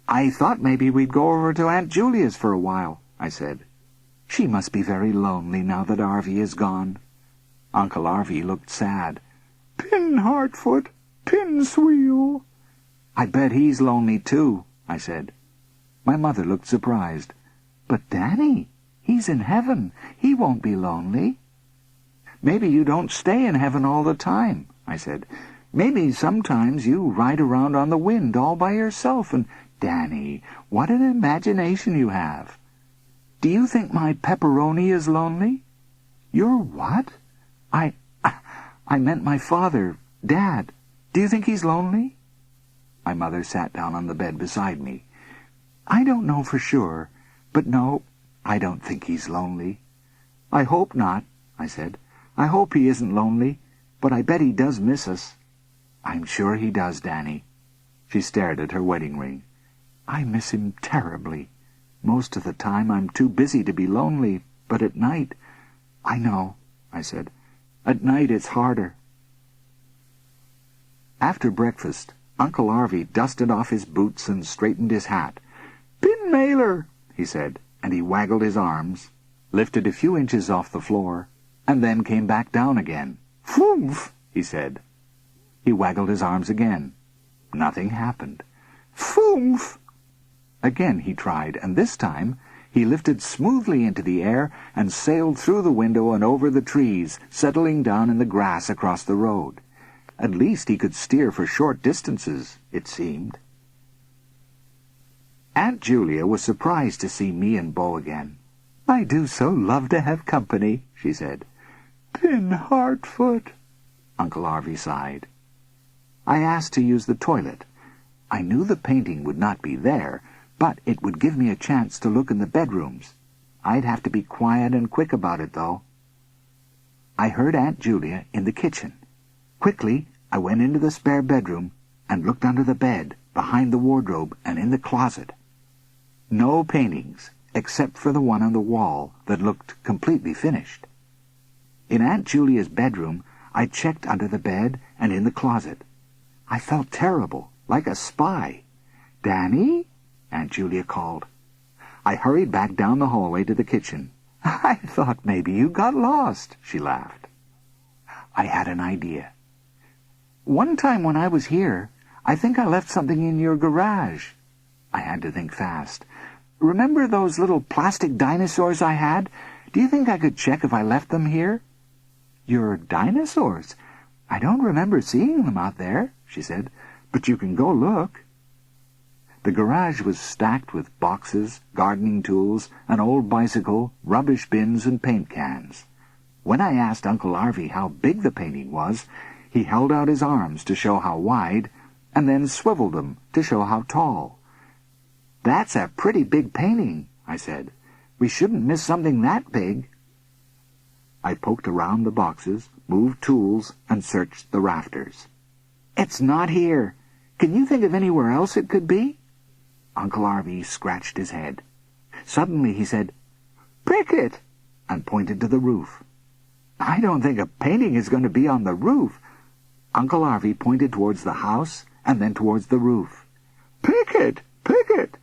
I thought maybe we'd go over to Aunt Julia's for a while, I said. She must be very lonely now that Arvie is gone. Uncle Arvie looked sad. Pin Harfoot, Pin Sweel. I bet he's lonely too, I said. My mother looked surprised. But Danny, he's in heaven. He won't be lonely. Maybe you don't stay in heaven all the time, I said. Maybe sometimes you ride around on the wind all by yourself and... Danny, what an imagination you have. Do you think my pepperoni is lonely? Your what? I meant my father, Dad. Do you think he's lonely? My mother sat down on the bed beside me. I don't know for sure, but no, I don't think he's lonely. I hope not, I said. I hope he isn't lonely, but I bet he does miss us. I'm sure he does, Danny. She stared at her wedding ring. I miss him terribly. Most of the time I'm too busy to be lonely, but at night... I know, I said. At night it's harder. After breakfast, Uncle Arvie dusted off his boots and straightened his hat. Pin Mailer, he said, and he waggled his arms, lifted a few inches off the floor, and then came back down again. Foomph, he said. He waggled his arms again. Nothing happened. Foomph! Again he tried, and this time he lifted smoothly into the air and sailed through the window and over the trees, settling down in the grass across the road. At least he could steer for short distances, it seemed. Aunt Julia was surprised to see me and Bo again. I do so love to have company, she said. Pin Harfoot, Uncle Arvie sighed. I asked to use the toilet. I knew the painting would not be there, but it would give me a chance to look in the bedrooms. I'd have to be quiet and quick about it, though. I heard Aunt Julia in the kitchen. Quickly, I went into the spare bedroom and looked under the bed, behind the wardrobe, and in the closet. No paintings, except for the one on the wall that looked completely finished. In Aunt Julia's bedroom, I checked under the bed and in the closet. I felt terrible, like a spy. Danny? Aunt Julia called. I hurried back down the hallway to the kitchen. I thought maybe you got lost, she laughed. I had an idea. One time when I was here, I think I left something in your garage. I had to think fast. Remember those little plastic dinosaurs I had? Do you think I could check if I left them here? Your dinosaurs? I don't remember seeing them out there, she said, but you can go look. The garage was stacked with boxes, gardening tools, an old bicycle, rubbish bins, and paint cans. When I asked Uncle Arvie how big the painting was, he held out his arms to show how wide, and then swiveled them to show how tall. That's a pretty big painting, I said. We shouldn't miss something that big. I poked around the boxes, moved tools, and searched the rafters. It's not here. Can you think of anywhere else it could be? Uncle Arvie scratched his head. Suddenly he said, Pick it, and pointed to the roof. I don't think a painting is going to be on the roof. Uncle Arvie pointed towards the house and then towards the roof. Pick it! Pick it!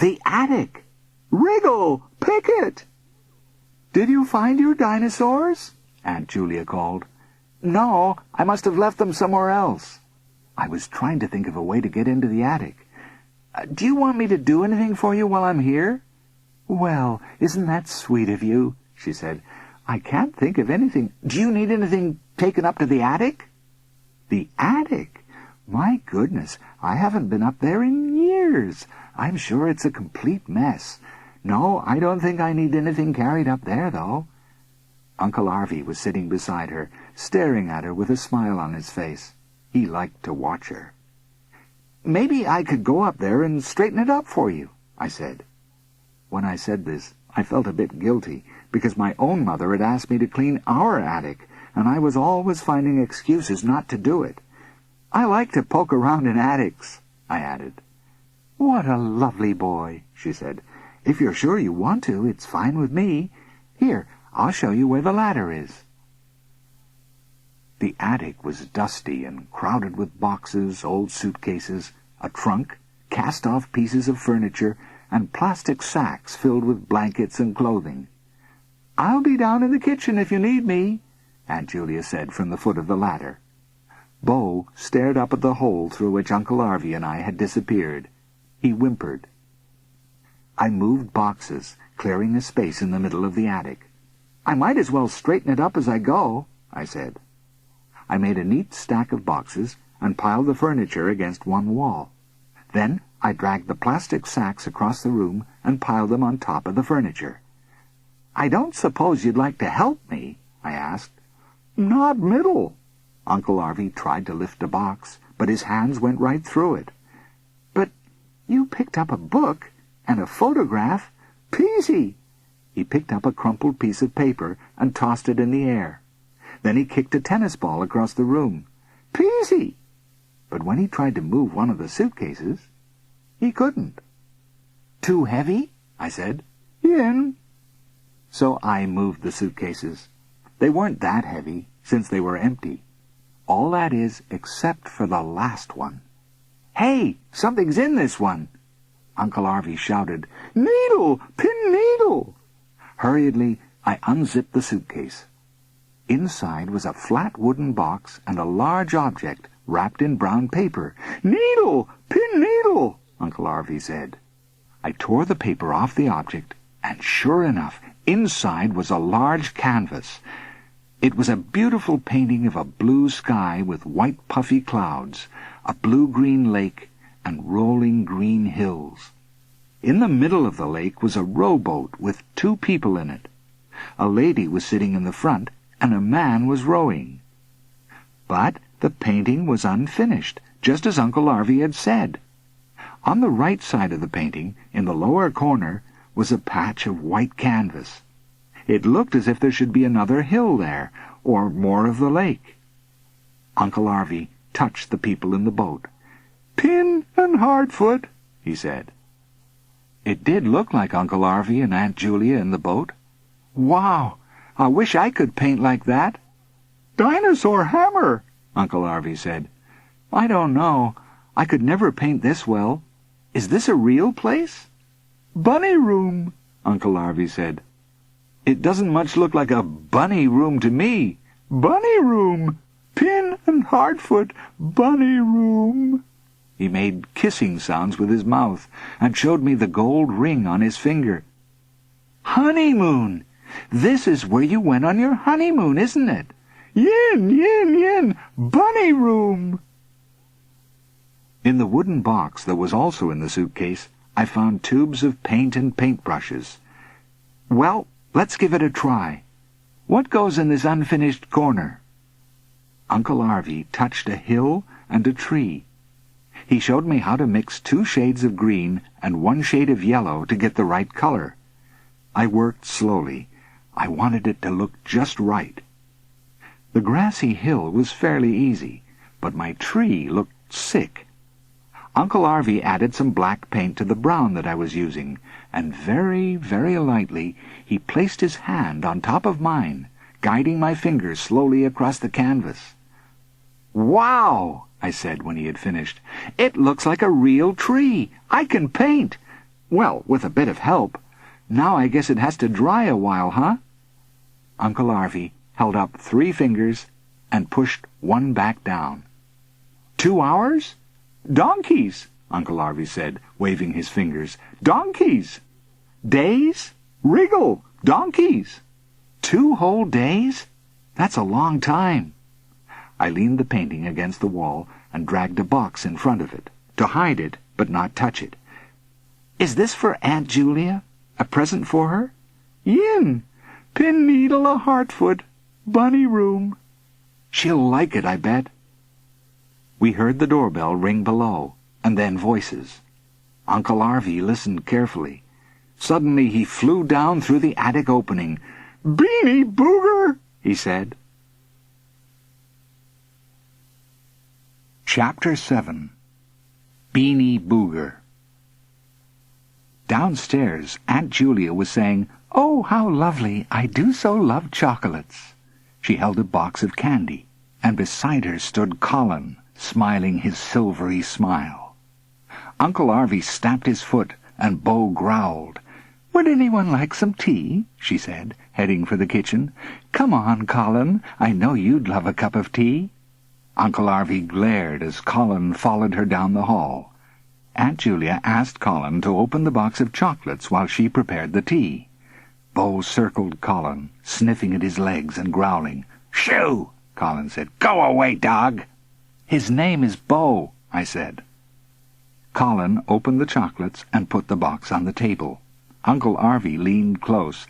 The attic! Wriggle! Pick it! Did you find your dinosaurs? Aunt Julia called. No, I must have left them somewhere else. I was trying to think of a way to get into the attic. Do you want me to do anything for you while I'm here? Well, isn't that sweet of you, she said. I can't think of anything. Do you need anything taken up to the attic? The attic? My goodness, I haven't been up there in years. I'm sure it's a complete mess. No, I don't think I need anything carried up there, though. Uncle Arvie was sitting beside her, staring at her with a smile on his face. He liked to watch her. Maybe I could go up there and straighten it up for you, I said. When I said this, I felt a bit guilty, because my own mother had asked me to clean our attic, and I was always finding excuses not to do it. I like to poke around in attics, I added. What a lovely boy, she said. If you're sure you want to, it's fine with me. Here, I'll show you where the ladder is. The attic was dusty and crowded with boxes, old suitcases, a trunk, cast-off pieces of furniture, and plastic sacks filled with blankets and clothing. I'll be down in the kitchen if you need me, Aunt Julia said from the foot of the ladder. Bo stared up at the hole through which Uncle Arvie and I had disappeared. He whimpered. I moved boxes, clearing a space in the middle of the attic. I might as well straighten it up as I go, I said. I made a neat stack of boxes and piled the furniture against one wall. Then I dragged the plastic sacks across the room and piled them on top of the furniture. I don't suppose you'd like to help me, I asked. Not middle. Uncle Arvie tried to lift a box, but his hands went right through it. But you picked up a book and a photograph. Peasy! He picked up a crumpled piece of paper and tossed it in the air. Then he kicked a tennis ball across the room. Peasy! But when he tried to move one of the suitcases, he couldn't. Too heavy? I said. Yin. So I moved the suitcases. They weren't that heavy, since they were empty. All that is, except for the last one. Hey, something's in this one! Uncle Arvie shouted. Needle! Pin needle! Hurriedly, I unzipped the suitcase. Inside was a flat wooden box and a large object wrapped in brown paper. Needle! Pin needle! Uncle Arvie said. I tore the paper off the object, and sure enough, inside was a large canvas. It was a beautiful painting of a blue sky with white puffy clouds, a blue-green lake, and rolling green hills. In the middle of the lake was a rowboat with 2 people in it. A lady was sitting in the front, and a man was rowing. But the painting was unfinished, just as Uncle Arvie had said. On the right side of the painting, in the lower corner, was a patch of white canvas. It looked as if there should be another hill there, or more of the lake. Uncle Arvie touched the people in the boat. Pin and Harfoot, he said. It did look like Uncle Arvie and Aunt Julia in the boat. Wow! I wish I could paint like that. Dinosaur hammer, Uncle Arvie said. I don't know. I could never paint this well. Is this a real place? Bunny room, Uncle Arvie said. It doesn't much look like a bunny room to me. Bunny room! Pin and Harfoot, bunny room! He made kissing sounds with his mouth and showed me the gold ring on his finger. Honeymoon! This is where you went on your honeymoon, isn't it? Yin, yin, yin! Bunny room! In the wooden box that was also in the suitcase, I found tubes of paint and paintbrushes. Well, let's give it a try. What goes in this unfinished corner? Uncle Arvie touched a hill and a tree. He showed me how to mix 2 shades of green and 1 shade of yellow to get the right color. I worked slowly. I wanted it to look just right. The grassy hill was fairly easy, but my tree looked sick. Uncle Arvie added some black paint to the brown that I was using, and very, very lightly he placed his hand on top of mine, guiding my fingers slowly across the canvas. Wow! I said when he had finished. It looks like a real tree. I can paint. Well, with a bit of help. Now I guess it has to dry a while, huh? Uncle Arvie held up 3 fingers and pushed 1 back down. 2 hours? Donkeys, Uncle Arvie said, waving his fingers. Donkeys! Days? Wriggle! Donkeys! 2 whole days? That's a long time. I leaned the painting against the wall and dragged a box in front of it, to hide it but not touch it. Is this for Aunt Julia? A present for her? Yin! Pin needle a Harfoot, bunny room. She'll like it, I bet. We heard the doorbell ring below, and then voices. Uncle Arvie listened carefully. Suddenly he flew down through the attic opening. Beanie Booger, he said. Chapter 7. Beanie Booger. Downstairs, Aunt Julia was saying, "Oh, how lovely! I do so love chocolates." She held a box of candy, and beside her stood Colin, smiling his silvery smile. Uncle Arvie stamped his foot, and Bo growled. "Would anyone like some tea?" she said, heading for the kitchen. "Come on, Colin. I know you'd love a cup of tea." Uncle Arvie glared as Colin followed her down the hall. Aunt Julia asked Colin to open the box of chocolates while she prepared the tea. Bo circled Colin, sniffing at his legs and growling. "Shoo!" Colin said. "Go away, dog!" "His name is Bo," I said. Colin opened the chocolates and put the box on the table. Uncle Arvie leaned close.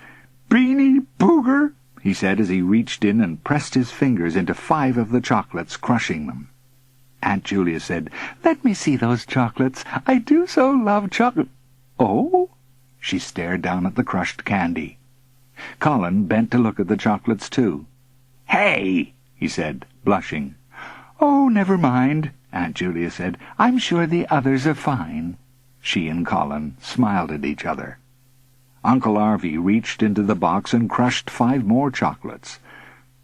"Beanie Booger," he said as he reached in and pressed his fingers into 5 of the chocolates, crushing them. Aunt Julia said, "Let me see those chocolates. I do so love chocolate." "Oh?" She stared down at the crushed candy. Colin bent to look at the chocolates too. "Hey!" he said, blushing. "Oh, never mind," Aunt Julia said. "I'm sure the others are fine." She and Colin smiled at each other. Uncle Arvie reached into the box and crushed 5 more chocolates.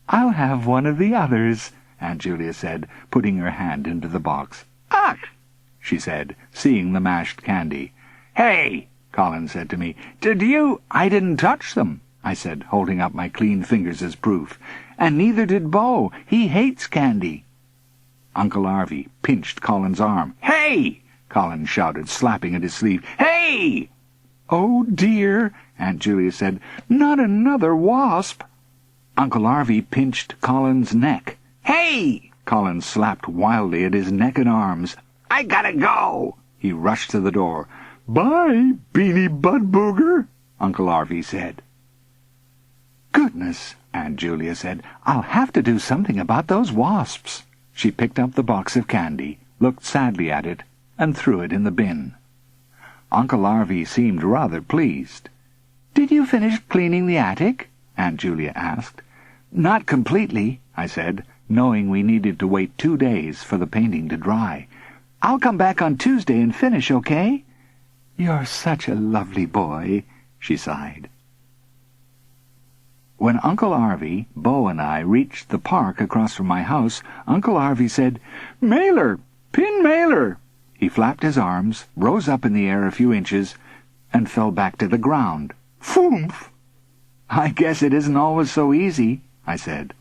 "I'll have one of the others," Aunt Julia said, putting her hand into the box. "Ugh!" she said, seeing the mashed candy. "Hey!" Colin said to me. "Did you—" "I didn't touch them," I said, holding up my clean fingers as proof. "And neither did Bo. He hates candy." Uncle Arvie pinched Colin's arm. "Hey!" Colin shouted, slapping at his sleeve. "Hey!" "Oh, dear," Aunt Julia said. "Not another wasp." Uncle Arvie pinched Colin's neck. "Hey!" Colin slapped wildly at his neck and arms. "I gotta go!" He rushed to the door. "Bye, Beanie Bud Booger," Uncle Arvie said. "Goodness," Aunt Julia said. "I'll have to do something about those wasps." She picked up the box of candy, looked sadly at it, and threw it in the bin. Uncle Arvie seemed rather pleased. "Did you finish cleaning the attic?" Aunt Julia asked. "Not completely," I said, knowing we needed to wait 2 days for the painting to dry. "I'll come back on Tuesday and finish, okay?" "You're such a lovely boy," she sighed. When Uncle Arvie, Bo, and I reached the park across from my house, Uncle Arvie said, "Mailer! Pin Mailer!" He flapped his arms, rose up in the air a few inches, and fell back to the ground. "Foomph!" "I guess it isn't always so easy," I said.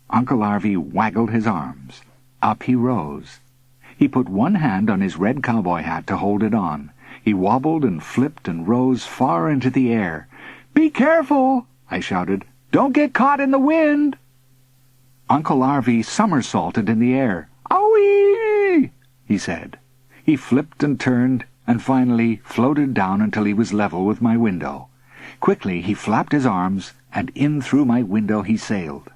Uncle Arvie waggled his arms. Up he rose. He put one hand on his red cowboy hat to hold it on. He wobbled and flipped and rose far into the air. "Be careful!" I shouted. "Don't get caught in the wind!" Uncle Arvie somersaulted in the air. "Owie!" he said. He flipped and turned, and finally floated down until he was level with my window. Quickly he flapped his arms, and in through my window he sailed.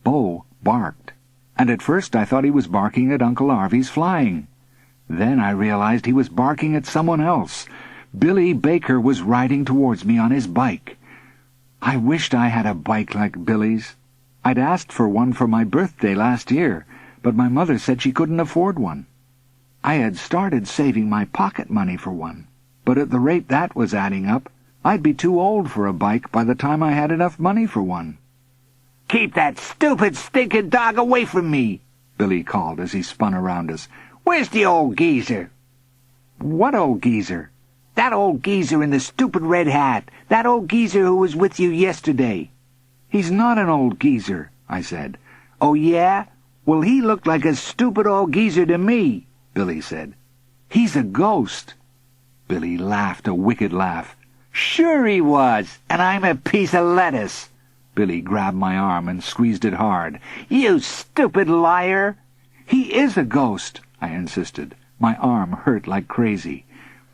Bo barked, and at first I thought he was barking at Uncle Arvie's flying. Then I realized he was barking at someone else. Billy Baker was riding towards me on his bike. I wished I had a bike like Billy's. I'd asked for one for my birthday last year, but my mother said she couldn't afford one. I had started saving my pocket money for one, but at the rate that was adding up, I'd be too old for a bike by the time I had enough money for one. "Keep that stupid, stinking dog away from me," Billy called as he spun around us. "Where's the old geezer?" "What old geezer?" "That old geezer in the stupid red hat. That old geezer who was with you yesterday." "He's not an old geezer," I said. "Oh, yeah? Well, he looked like a stupid old geezer to me," Billy said. "He's a ghost." Billy laughed a wicked laugh. "Sure he was, and I'm a piece of lettuce." Billy grabbed my arm and squeezed it hard. "You stupid liar!" "He is a ghost," I insisted. My arm hurt like crazy.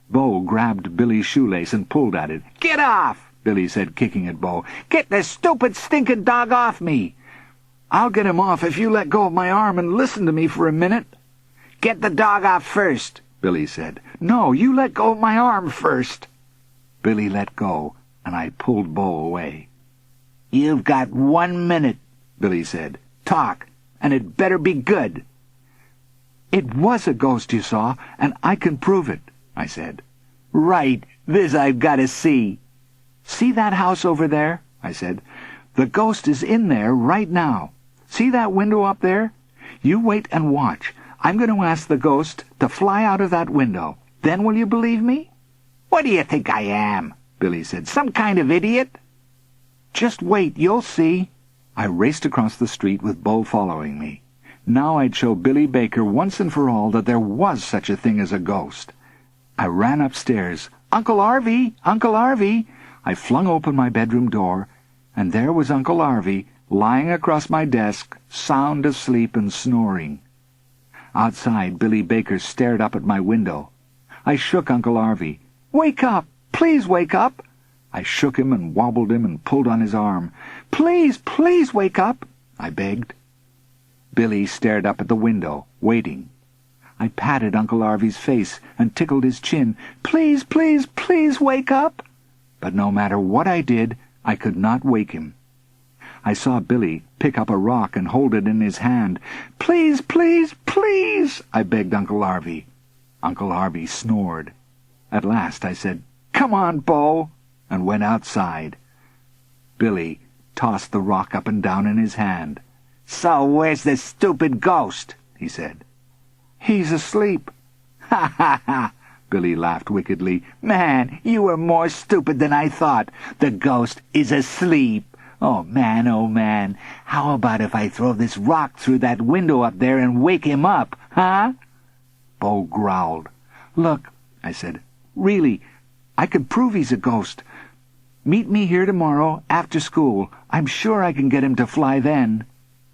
Bo grabbed Billy's shoelace and pulled at it. "Get off!" Billy said, kicking at Bo. "Get the stupid, stinking dog off me!" "I'll get him off if you let go of my arm and listen to me for a minute." "Get the dog off first," Billy said. "No, you let go of my arm first." Billy let go, and I pulled Bo away. "You've got 1 minute," Billy said. "Talk, and it better be good." "It was a ghost you saw, and I can prove it," I said. "Right, this I've got to see." "See that house over there?" I said. "The ghost is in there right now. See that window up there? You wait and watch. I'm going to ask the ghost to fly out of that window. Then will you believe me?" "What do you think I am?" Billy said. "Some kind of idiot?" "Just wait, you'll see." I raced across the street with Bo following me. Now I'd show Billy Baker once and for all that there was such a thing as a ghost. I ran upstairs. "Uncle Arvie! Uncle Arvie!" I flung open my bedroom door, and there was Uncle Arvie, lying across my desk, sound asleep and snoring. Outside, Billy Baker stared up at my window. I shook Uncle Arvie. "Wake up! Please wake up!" I shook him and wobbled him and pulled on his arm. "Please, please wake up!" I begged. Billy stared up at the window, waiting. I patted Uncle Arvie's face and tickled his chin. "Please, please, please wake up!" But no matter what I did, I could not wake him. I saw Billy pick up a rock and hold it in his hand. "Please, please, please!" I begged Uncle Arvie. Uncle Arvie snored. At last I said, "Come on, Bo," and went outside. Billy tossed the rock up and down in his hand. "So where's the stupid ghost?" he said. "He's asleep." "Ha, ha, ha!" Billy laughed wickedly. "Man, you were more stupid than I thought. The ghost is asleep. Oh, man, how about if I throw this rock through that window up there and wake him up, huh?" Bo growled. "Look," I said, "really, I could prove he's a ghost. Meet me here tomorrow, after school. I'm sure I can get him to fly then."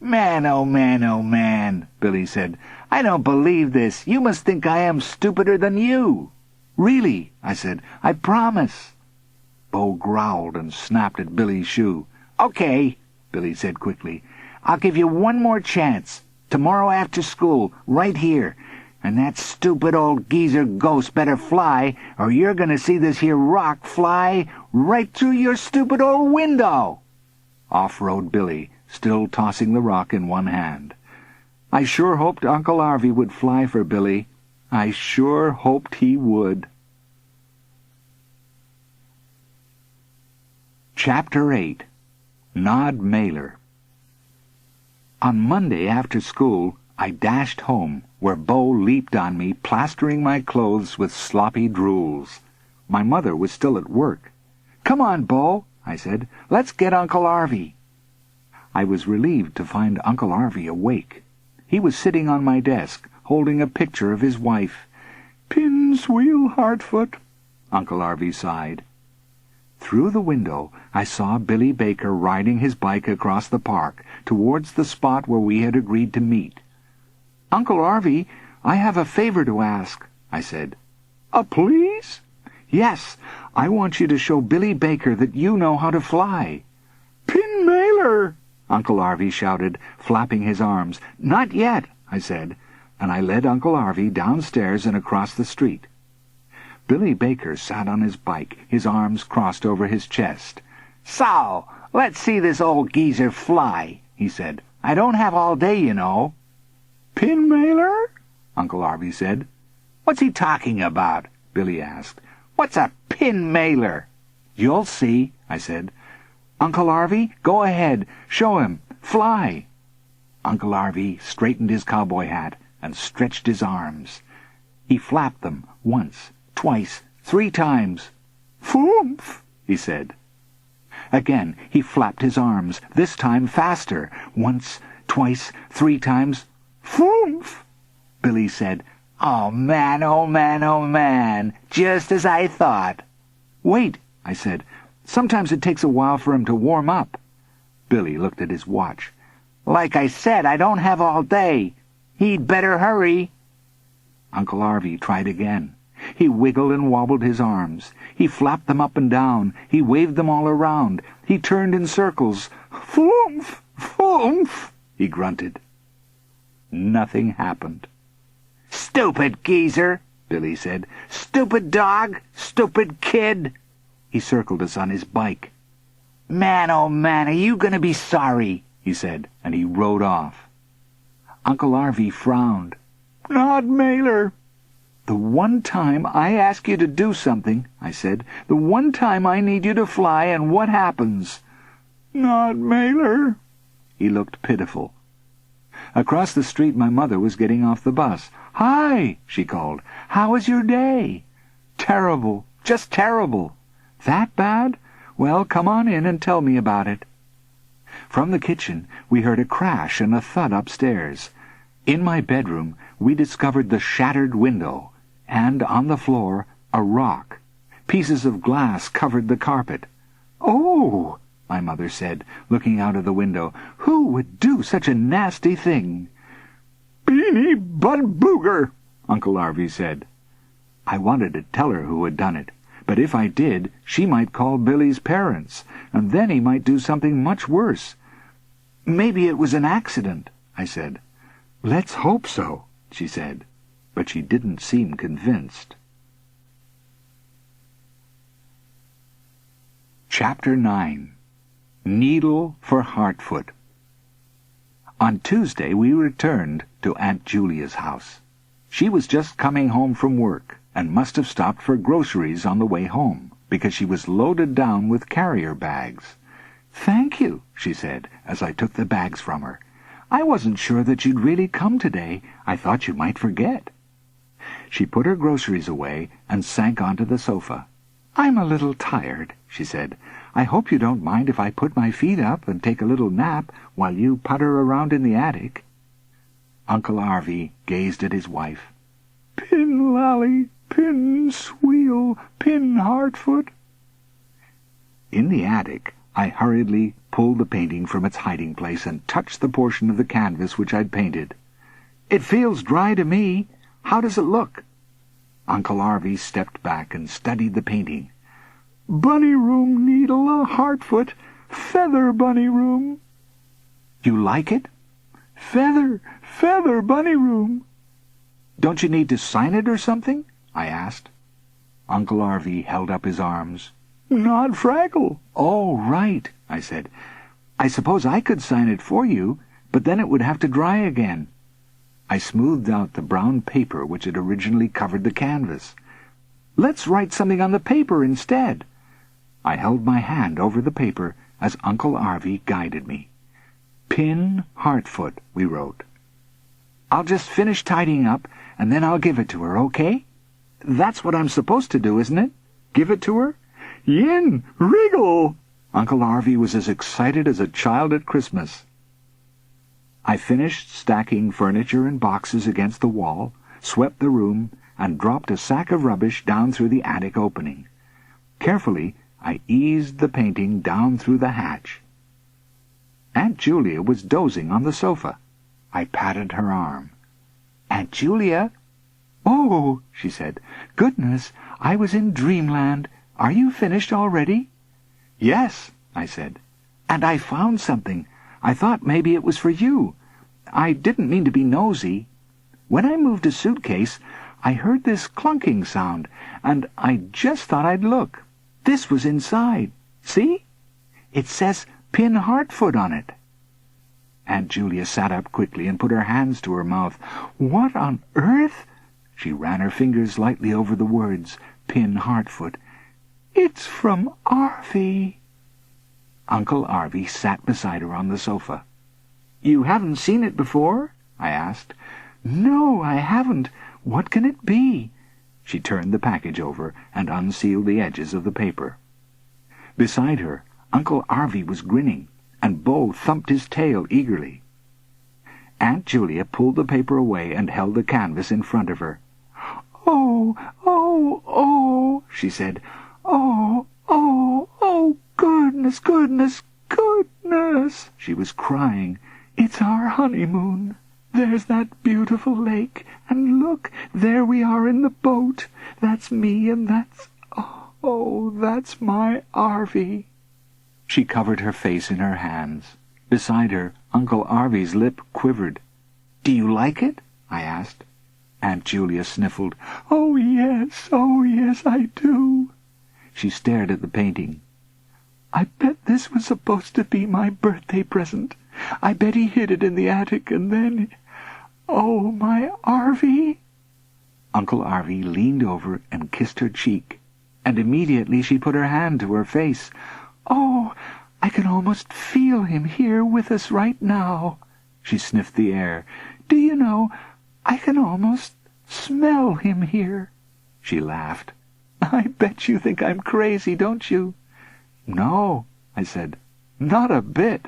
"Man, oh man," Billy said. "I don't believe this. You must think I am stupider than you." "Really," I said, "I promise." Bo growled and snapped at Billy's shoe. "Okay," Billy said quickly. "I'll give you one more chance. Tomorrow after school, right here. And that stupid old geezer ghost better fly, or you're going to see this here rock fly right through your stupid old window." Off rode Billy, still tossing the rock in one hand. I sure hoped Uncle Arvie would fly for Billy. I sure hoped he would. Chapter 8. Nod Mailer. On Monday after school, I dashed home, where Bo leaped on me, plastering my clothes with sloppy drools. My mother was still at work. "Come on, Bo," I said. "Let's get Uncle Arvie." I was relieved to find Uncle Arvie awake. He was sitting on my desk, holding a picture of his wife. "Pin Harfoot," Uncle Arvie sighed. Through the window, I saw Billy Baker riding his bike across the park, towards the spot where we had agreed to meet. "Uncle Arvie, I have a favor to ask," I said. "A please?" "Yes, I want you to show Billy Baker that you know how to fly." "Pin Mailer!" Uncle Arvie shouted, flapping his arms. "Not yet," I said, and I led Uncle Arvie downstairs and across the street. Billy Baker sat on his bike, his arms crossed over his chest. "So, let's see this old geezer fly," he said. "I don't have all day, you know." "Pin Mailer?" Uncle Arvie said. "What's he talking about?" Billy asked. "What's a pin mailer?" "You'll see," I said. "Uncle Arvie, go ahead. Show him. Fly." Uncle Arvie straightened his cowboy hat and stretched his arms. He flapped them once, twice, 3 times. "Foomph," he said. Again he flapped his arms, this time faster. Once, twice, 3 times. "Foomph," Billy said. Oh, man, just as I thought." "Wait," I said. "Sometimes it takes a while for him to warm up." Billy looked at his watch. "Like I said, I don't have all day. He'd better hurry." Uncle Arvie tried again. He wiggled and wobbled his arms. He flapped them up and down. He waved them all around. He turned in circles. "Foomph, foomph," he grunted. Nothing happened. "Stupid geezer," Billy said. "Stupid dog, stupid kid." He circled us on his bike. Man, oh man, are you going to be sorry?" he said, and he rode off. Uncle Arvie frowned. Not Mailer. The one time I ask you to do something, I said, the one time I need you to fly, and what happens? Not Mailer. He looked pitiful. Across the street my mother was getting off the bus. Hi, she called. How was your day? Terrible. Just terrible. That bad? Well, come on in and tell me about it. From the kitchen we heard a crash and a thud upstairs. In my bedroom we discovered the shattered window, and on the floor a rock. Pieces of glass covered the carpet. Oh, my mother said, looking out of the window, who would do such a nasty thing? Beanie Bud Booger, Uncle Arvie said. I wanted to tell her who had done it, but if I did, she might call Billy's parents, and then he might do something much worse. Maybe it was an accident, I said. Let's hope so, she said, but she didn't seem convinced. Chapter 9. Needle for Harfoot. On Tuesday we returned to Aunt Julia's house. She was just coming home from work, and must have stopped for groceries on the way home, because she was loaded down with carrier bags. "Thank you," she said, as I took the bags from her. "I wasn't sure that you'd really come today. I thought you might forget." She put her groceries away and sank onto the sofa. "I'm a little tired," she said. "I hope you don't mind if I put my feet up and take a little nap while you putter around in the attic." Uncle Arvie gazed at his wife. "Pin Lally, Pin Squeal, Pin Harfoot." In the attic, I hurriedly pulled the painting from its hiding place and touched the portion of the canvas which I'd painted. "It feels dry to me. How does it look?" Uncle Arvie stepped back and studied the painting. "Bunny room needle a Harfoot, feather bunny room." "You like it?" Feather bunny room." "Don't you need to sign it or something?" I asked. Uncle Arvie held up his arms. "Not Fraggle." "Oh, right," I said. "I suppose I could sign it for you, but then it would have to dry again." I smoothed out the brown paper which had originally covered the canvas. "Let's write something on the paper instead." I held my hand over the paper as Uncle Arvie guided me. "Pin Harfoot," we wrote. "I'll just finish tidying up, and then I'll give it to her, okay? That's what I'm supposed to do, isn't it? Give it to her?" "Yin, wriggle!" Uncle Arvie was as excited as a child at Christmas. I finished stacking furniture and boxes against the wall, swept the room, and dropped a sack of rubbish down through the attic opening. Carefully, I eased the painting down through the hatch. Aunt Julia was dozing on the sofa. I patted her arm. "Aunt Julia?" "Oh," she said. "Goodness, I was in dreamland. Are you finished already?" "Yes," I said. "And I found something. I thought maybe it was for you. I didn't mean to be nosy. When I moved a suitcase, I heard this clunking sound, and I just thought I'd look. This was inside. See? It says Pin Harfoot on it." Aunt Julia sat up quickly and put her hands to her mouth. "What on earth?" She ran her fingers lightly over the words, Pin Harfoot. "It's from Arvie." Uncle Arvie sat beside her on the sofa. "You haven't seen it before?" I asked. "No, I haven't. What can it be?" She turned the package over and unsealed the edges of the paper. Beside her, Uncle Arvie was grinning, and Bo thumped his tail eagerly. Aunt Julia pulled the paper away and held the canvas in front of her. "Oh, oh, oh," she said. "Oh, oh, oh, goodness, goodness, goodness!" She was crying. "It's our honeymoon. There's that beautiful lake, and look, there we are in the boat. That's me, and that's my Arvie." She covered her face in her hands. Beside her, Uncle Arvie's lip quivered. "Do you like it?" I asked. Aunt Julia sniffled. Oh, yes, I do." She stared at the painting. "I bet this was supposed to be my birthday present. I bet he hid it in the attic, and then... "Oh, my Arvie!" Uncle Arvie leaned over and kissed her cheek, and immediately she put her hand to her face. "Oh, I can almost feel him here with us right now." She sniffed the air. "Do you know, I can almost smell him here." She laughed. "I bet you think I'm crazy, don't you?" "No," I said. "Not a bit."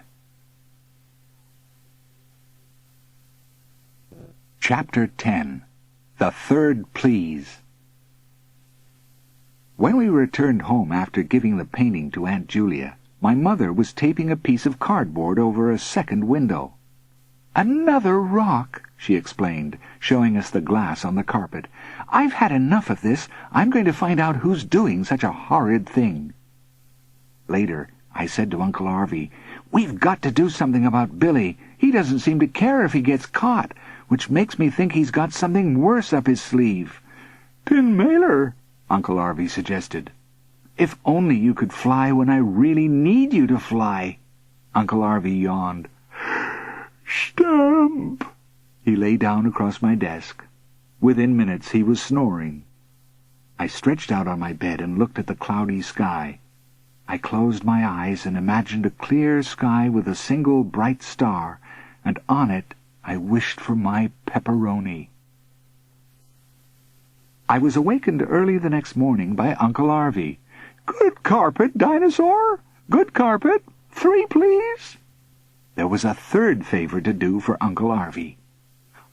Chapter 10. The Third Please. When we returned home after giving the painting to Aunt Julia, my mother was taping a piece of cardboard over a second window. "Another rock," she explained, showing us the glass on the carpet. "I've had enough of this. I'm going to find out who's doing such a horrid thing." Later, I said to Uncle Arvie, "We've got to do something about Billy. He doesn't seem to care if he gets caught, which makes me think he's got something worse up his sleeve." "Tin mailer," Uncle Arvie suggested. "If only you could fly when I really need you to fly." Uncle Arvie yawned. "Stamp." He lay down across my desk. Within minutes he was snoring. I stretched out on my bed and looked at the cloudy sky. I closed my eyes and imagined a clear sky with a single bright star, and on it I wished for my pepperoni. I was awakened early the next morning by Uncle Arvie. "Good carpet, Dinosaur! Good carpet! 3, please!" There was a third favor to do for Uncle Arvie.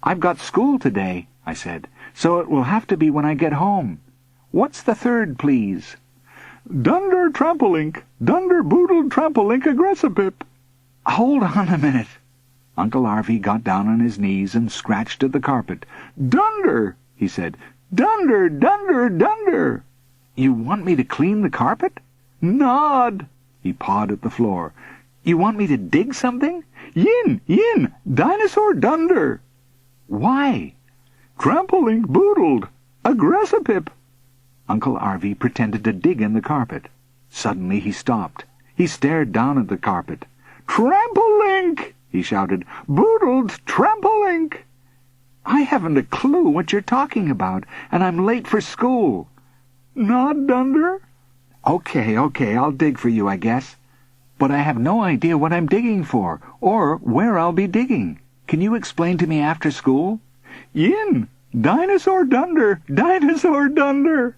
"I've got school today," I said, "so it will have to be when I get home. What's the third, please?" "Dunder Trampoliink, Dunder Boodle Trampoliink Aggressipip." "Hold on a minute." Uncle Arvie got down on his knees and scratched at the carpet. "Dunder," he said. "Dunder, dunder, dunder." "You want me to clean the carpet?" "Nod." He pawed at the floor. "You want me to dig something?" "Yin, yin, Dinosaur Dunder." "Why?" "Trampoliink boodled, Aggressipip." Uncle Arvie pretended to dig in the carpet. Suddenly he stopped. He stared down at the carpet. "Trampoliink!" he shouted. "Boodled Trampoliink!" "I haven't a clue what you're talking about, and I'm late for school." "Nod, Dunder." Okay, I'll dig for you, I guess. But I have no idea what I'm digging for, or where I'll be digging. Can you explain to me after school?" "Yin! Dinosaur Dunder! Dinosaur Dunder!"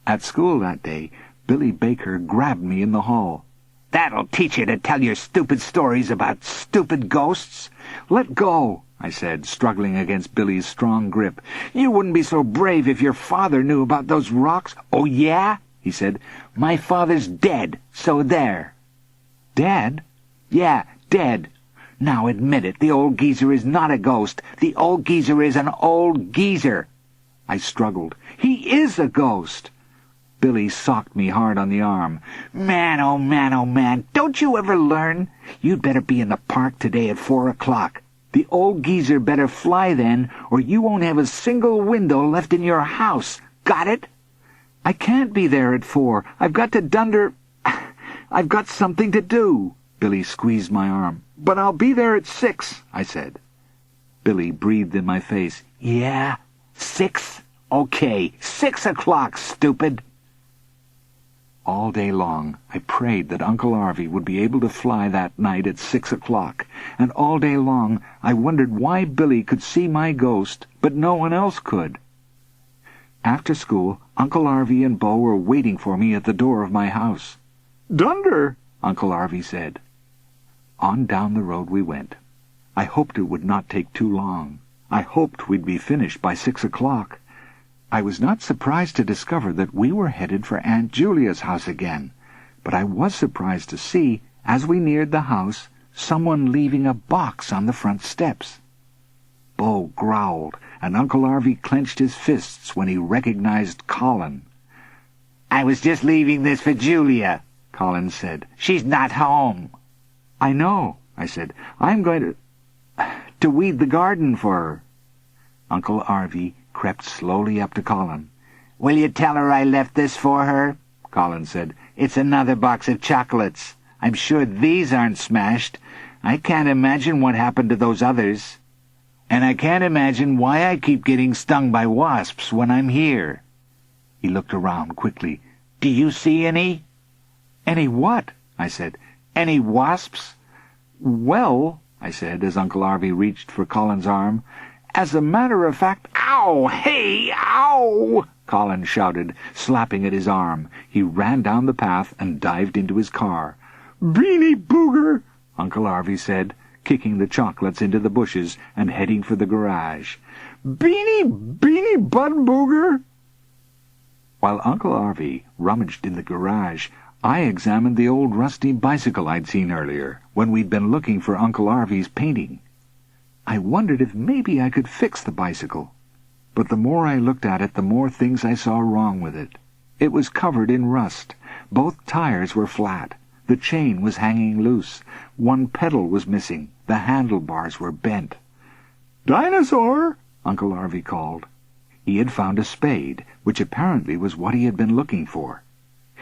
At school that day, Billy Baker grabbed me in the hall. "That'll teach you to tell your stupid stories about stupid ghosts." "Let go," I said, struggling against Billy's strong grip. "You wouldn't be so brave if your father knew about those rocks." "Oh, yeah?" he said. "My father's dead, so there." "Dead?" "Yeah, dead. Now admit it, the old geezer is not a ghost. The old geezer is an old geezer." I struggled. "He is a ghost." Billy socked me hard on the arm. Man, oh man, don't you ever learn? You'd better be in the park today at 4 o'clock. The old geezer better fly then, or you won't have a single window left in your house. Got it? "I can't be there at 4. I've got to dunder... I've got something to do." Billy squeezed my arm. "But I'll be there at 6, I said. Billy breathed in my face. "Yeah, 6? Okay, 6 o'clock, stupid." All day long, I prayed that Uncle Arvie would be able to fly that night at 6 o'clock, and all day long I wondered why Billy could see my ghost, but no one else could. After school, Uncle Arvie and Bo were waiting for me at the door of my house. "Dunder," Uncle Arvie said. On down the road we went. I hoped it would not take too long. I hoped we'd be finished by 6 o'clock. I was not surprised to discover that we were headed for Aunt Julia's house again, but I was surprised to see, as we neared the house, someone leaving a box on the front steps. Bo growled, and Uncle Arvie clenched his fists when he recognized Colin. "I was just leaving this for Julia," Colin said. "She's not home." "I know," I said. "I'm going to weed the garden for her." Uncle Arvie crept slowly up to Colin. "Will you tell her I left this for her?" Colin said. "It's another box of chocolates. I'm sure these aren't smashed. I can't imagine what happened to those others." and I can't imagine why I keep getting stung by wasps when I'm here." He looked around quickly. "Do you see any?" "Any what?" I said. "Any wasps?" "Well," I said, as Uncle Arvie reached for Colin's arm, "as a matter of fact—" "Ow! Hey! Ow!" Colin shouted, slapping at his arm. He ran down the path and dived into his car. "Beanie Booger!" Uncle Arvie said, kicking the chocolates into the bushes and heading for the garage. "Beanie Bud Booger!" While Uncle Arvie rummaged in the garage, I examined the old rusty bicycle I'd seen earlier, when we'd been looking for Uncle Arvie's painting. I wondered if maybe I could fix the bicycle. But the more I looked at it, the more things I saw wrong with it. It was covered in rust. Both tires were flat. The chain was hanging loose. One pedal was missing. The handlebars were bent. "Dinosaur!" Uncle Arvie called. He had found a spade, which apparently was what he had been looking for.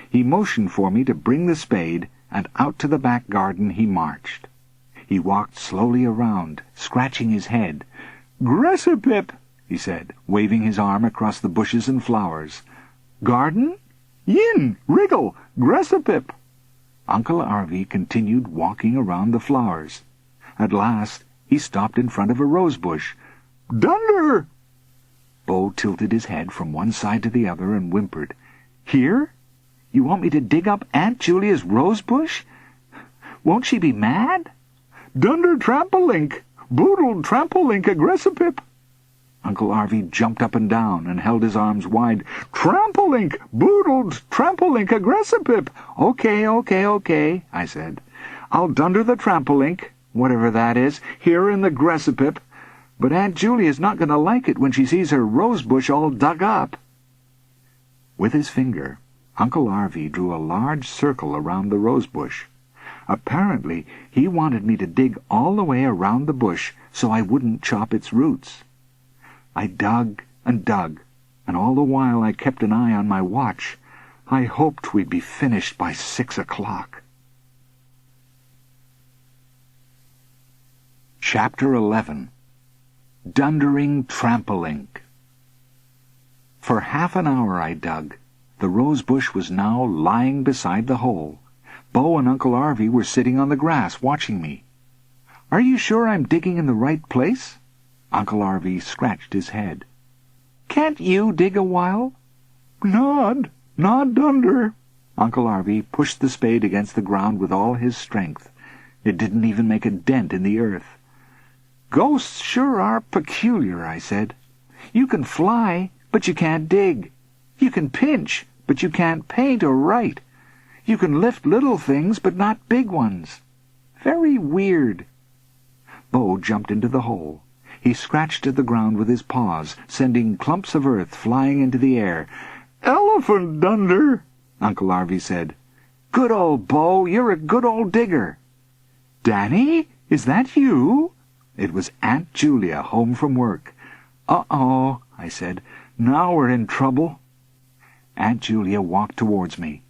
He motioned for me to bring the spade, and out to the back garden he marched. He walked slowly around, scratching his head. "Gressipip," he said, waving his arm across the bushes and flowers. "Garden? Yin, wriggle, gressipip." Uncle Arvie continued walking around the flowers. At last he stopped in front of a rose bush. "Dunder!" Bo tilted his head from one side to the other and whimpered. "Here? You want me to dig up Aunt Julia's rose bush? Won't she be mad?" "Dunder trampoliink! Boodle trampoliink aggressipip!" Uncle Arvie jumped up and down and held his arms wide. "Trampoliink! Boodled trampoliink aggressipip!" Okay, I said. "I'll dunder the trampoliink, whatever that is, here in the gressipip. But Aunt Julia's not going to like it when she sees her rose bush all dug up." With his finger, Uncle Arvie drew a large circle around the rose bush. Apparently, he wanted me to dig all the way around the bush so I wouldn't chop its roots. I dug, and all the while I kept an eye on my watch. I hoped we'd be finished by 6 o'clock. Chapter 11. Dundering Trampoliink. For half an hour I dug. The rose bush was now lying beside the hole. Bo and Uncle Arvie were sitting on the grass watching me. "Are you sure I'm digging in the right place?" Uncle Arvie scratched his head. "Can't you dig a while?" Nod dunder." Uncle Arvie pushed the spade against the ground with all his strength. It didn't even make a dent in the earth. "Ghosts sure are peculiar," I said. "You can fly, but you can't dig. You can pinch, but you can't paint or write. You can lift little things, but not big ones. Very weird." Bo jumped into the hole. He scratched at the ground with his paws, sending clumps of earth flying into the air. "Elephant dunder," Uncle Arvie said. "Good old Bo, you're a good old digger." "Danny, is that you?" It was Aunt Julia home from work. "Uh-oh," I said. "Now we're in trouble." Aunt Julia walked towards me.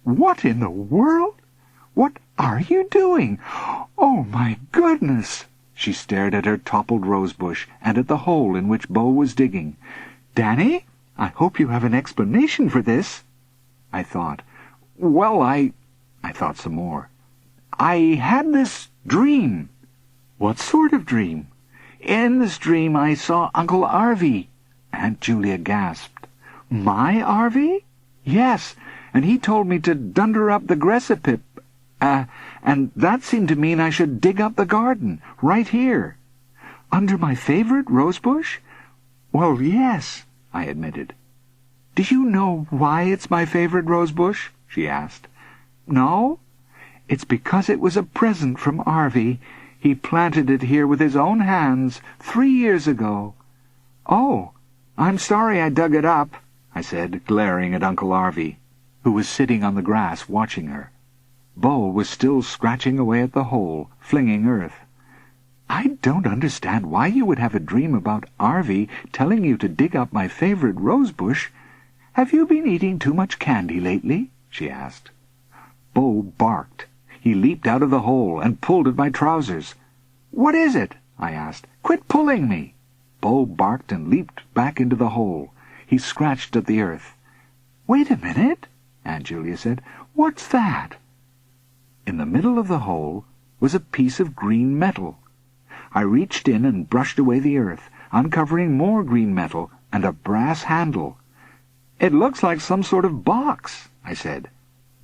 "What in the world? What are you doing? Oh, my goodness!" She stared at her toppled rosebush and at the hole in which Bo was digging. "Danny, I hope you have an explanation for this." I thought. "Well, I thought some more. "I had this dream." "What sort of dream?" "In this dream I saw Uncle Arvie." Aunt Julia gasped. "My Arvie?" "Yes, and he told me to dunder up the gressipip, and that seemed to mean I should dig up the garden, right here." "Under my favorite rosebush?" "Well, yes," I admitted. "Do you know why it's my favorite rosebush?" she asked. "No? It's because it was a present from Arvie. He planted it here with his own hands 3 years ago." "Oh, I'm sorry I dug it up," I said, glaring at Uncle Arvie, who was sitting on the grass watching her. Bo was still scratching away at the hole, flinging earth. "I don't understand why you would have a dream about Arvie telling you to dig up my favorite rosebush. Have you been eating too much candy lately?" she asked. Bo barked. He leaped out of the hole and pulled at my trousers. "What is it?" I asked. "Quit pulling me!" Bo barked and leaped back into the hole. He scratched at the earth. "Wait a minute," Aunt Julia said. "What's that?" In the middle of the hole was a piece of green metal. I reached in and brushed away the earth, uncovering more green metal and a brass handle. "It looks like some sort of box," I said.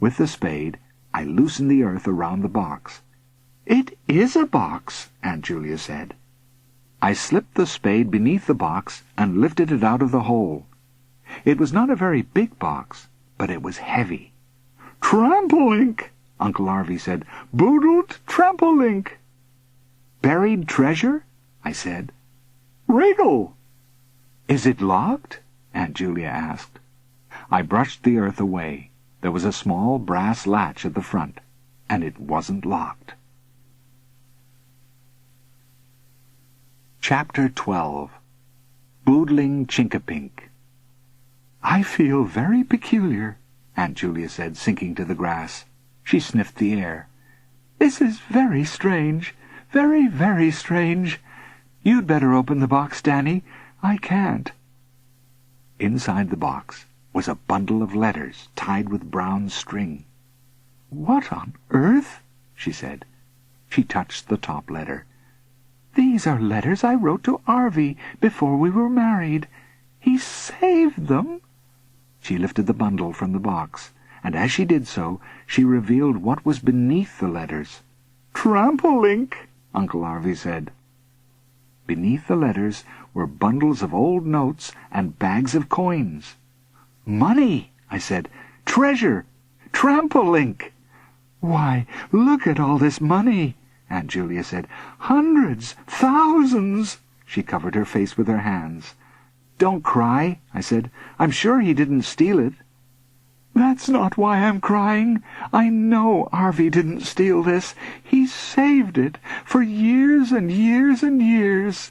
With the spade, I loosened the earth around the box. "It is a box," Aunt Julia said. I slipped the spade beneath the box and lifted it out of the hole. It was not a very big box, but it was heavy. "Trampoliink," Uncle Arvie said. "Boodled trampoliink." "Buried treasure?" I said. "Wriggle." "Is it locked?" Aunt Julia asked. I brushed the earth away. There was a small brass latch at the front, and it wasn't locked. Chapter 12. Boodling Chinkapink. "I feel very peculiar," Aunt Julia said, sinking to the grass. She sniffed the air. "This is very strange. Very, very strange. You'd better open the box, Danny. I can't." Inside the box was a bundle of letters tied with brown string. "What on earth?" she said. She touched the top letter. "These are letters I wrote to Arvie before we were married. He saved them." She lifted the bundle from the box, and as she did so, she revealed what was beneath the letters. "Trampoliink," Uncle Arvie said. Beneath the letters were bundles of old notes and bags of coins. "Money," I said. "Treasure! Trampoliink!" "Why, look at all this money," Aunt Julia said. "Hundreds, thousands." She covered her face with her hands. "Don't cry," I said. "I'm sure he didn't steal it." "That's not why I'm crying. I know Arvie didn't steal this. He saved it for years and years and years."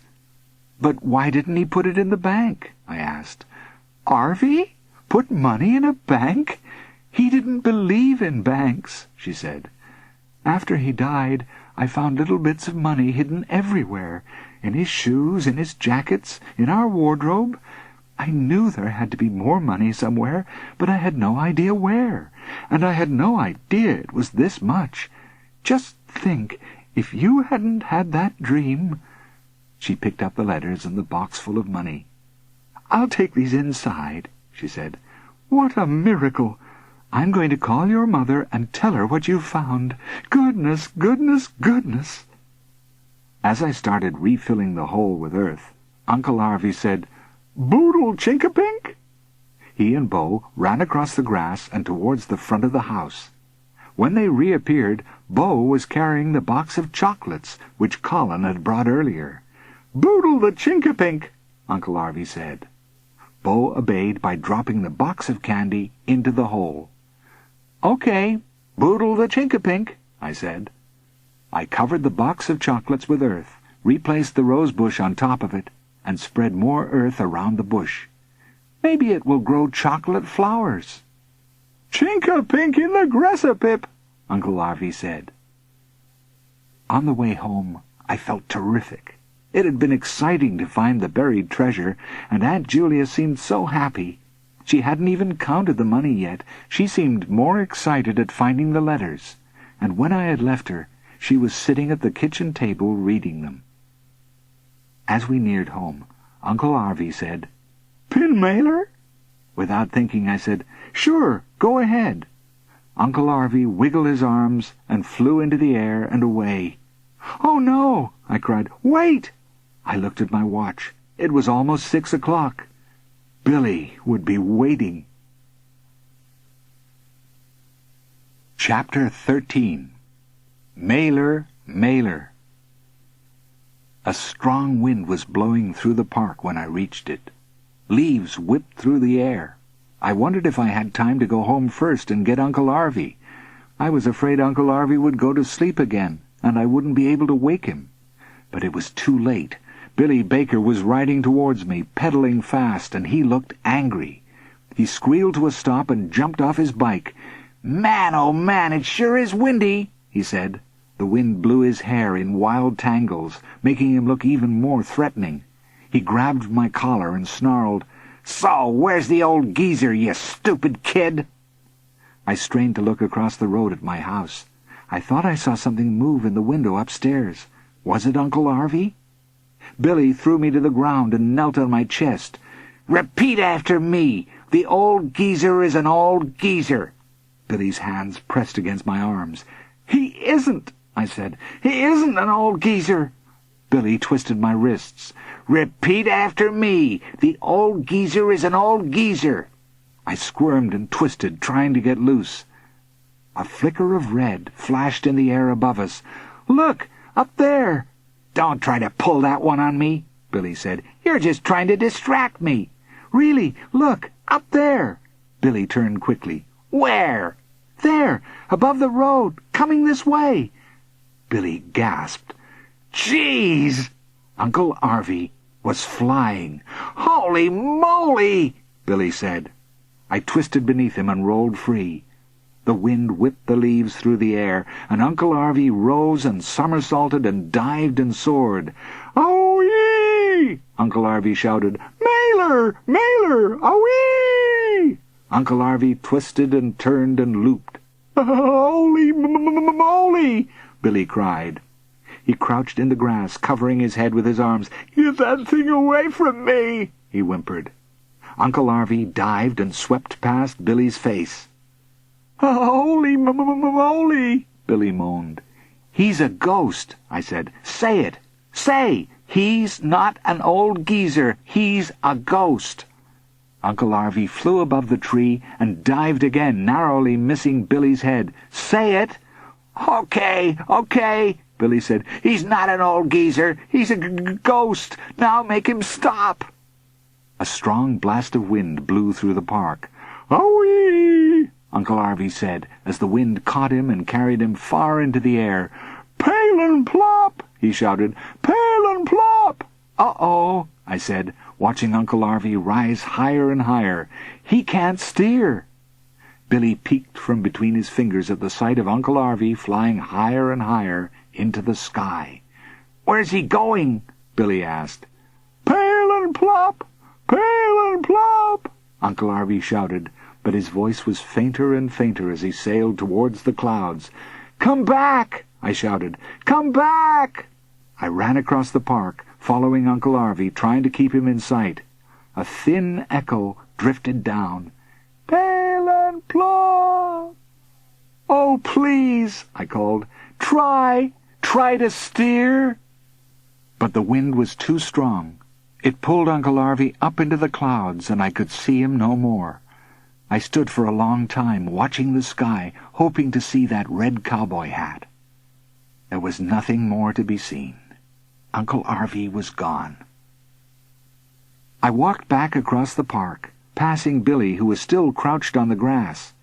"But why didn't he put it in the bank?" I asked. "Arvie? Put money in a bank? He didn't believe in banks," she said. "After he died, I found little bits of money hidden everywhere, in his shoes, in his jackets, in our wardrobe. I knew there had to be more money somewhere, but I had no idea where, and I had no idea it was this much. Just think, if you hadn't had that dream—" She picked up the letters and the box full of money. "I'll take these inside," she said. "What a miracle! I'm going to call your mother and tell her what you found. Goodness, goodness, goodness!" As I started refilling the hole with earth, Uncle Arvie said, "Boodle Chinkapink?" He and Bo ran across the grass and towards the front of the house. When they reappeared, Bo was carrying the box of chocolates which Colin had brought earlier. "Boodle the Chinkapink," Uncle Arvie said. Bo obeyed by dropping the box of candy into the hole. "Okay, boodle the Chinkapink," I said. I covered the box of chocolates with earth, replaced the rose bush on top of it, and spread more earth around the bush. "Maybe it will grow chocolate flowers." "Chinkapink in the gressapip," Uncle Arvie said. On the way home, I felt terrific. It had been exciting to find the buried treasure, and Aunt Julia seemed so happy. She hadn't even counted the money yet. She seemed more excited at finding the letters, and when I had left her, she was sitting at the kitchen table reading them. As we neared home, Uncle Arvie said, "Pin mailer?" Without thinking, I said, "Sure, go ahead." Uncle Arvie wiggled his arms and flew into the air and away. "Oh, no!" I cried. "Wait!" I looked at my watch. It was almost 6 o'clock. Billy would be waiting. Chapter 13. Mailer, Mailer. A strong wind was blowing through the park when I reached it. Leaves whipped through the air. I wondered if I had time to go home first and get Uncle Arvie. I was afraid Uncle Arvie would go to sleep again, and I wouldn't be able to wake him. But it was too late. Billy Baker was riding towards me, pedaling fast, and he looked angry. He squealed to a stop and jumped off his bike. "Man, oh man, it sure is windy," he said. The wind blew his hair in wild tangles, making him look even more threatening. He grabbed my collar and snarled, "So, where's the old geezer, you stupid kid?" I strained to look across the road at my house. I thought I saw something move in the window upstairs. Was it Uncle Arvie? Billy threw me to the ground and knelt on my chest. "Repeat after me. The old geezer is an old geezer." Billy's hands pressed against my arms. "He isn't," I said. "He isn't an old geezer." Billy twisted my wrists. "Repeat after me. The old geezer is an old geezer." I squirmed and twisted, trying to get loose. A flicker of red flashed in the air above us. "Look! Up there!" "Don't try to pull that one on me," Billy said. "You're just trying to distract me." "Really, look! Up there!" Billy turned quickly. "Where?" "There! Above the road! Coming this way!" Billy gasped. "Jeez!" Uncle Arvie was flying. "Holy moly!" Billy said. I twisted beneath him and rolled free. The wind whipped the leaves through the air, and Uncle Arvie rose and somersaulted and dived and soared. "Oh-wee!" Uncle Arvie shouted. "Mailer! Mailer! Oh-wee!" Uncle Arvie twisted and turned and looped. "Holy moly!" Billy cried. He crouched in the grass, covering his head with his arms. "Get that thing away from me!" he whimpered. Uncle Arvie dived and swept past Billy's face. "Holy moly!" Billy moaned. "He's a ghost," I said. "Say it! Say! He's not an old geezer. He's a ghost." Uncle Arvie flew above the tree and dived again, narrowly missing Billy's head. "Say it!" "Okay, okay," Billy said. "He's not an old geezer. He's a ghost. Now make him stop." A strong blast of wind blew through the park. "Oh-wee!" Uncle Arvie said, as the wind caught him and carried him far into the air. "Pale and plop!" he shouted. "Pale and plop!" "Uh-oh," I said, watching Uncle Arvie rise higher and higher. "He can't steer." Billy peeked from between his fingers at the sight of Uncle Arvie flying higher and higher into the sky. "Where's he going?" Billy asked. "Pale and plop! Pale and plop!" Uncle Arvie shouted, but his voice was fainter and fainter as he sailed towards the clouds. "Come back!" I shouted. "Come back!" I ran across the park, following Uncle Arvie, trying to keep him in sight. A thin echo drifted down. "Pale and plop!" "Oh, please," I called. Try to steer." But the wind was too strong. It pulled Uncle Arvie up into the clouds, and I could see him no more. I stood for a long time, watching the sky, hoping to see that red cowboy hat. There was nothing more to be seen. Uncle Arvie was gone. I walked back across the park, passing Billy, who was still crouched on the grass.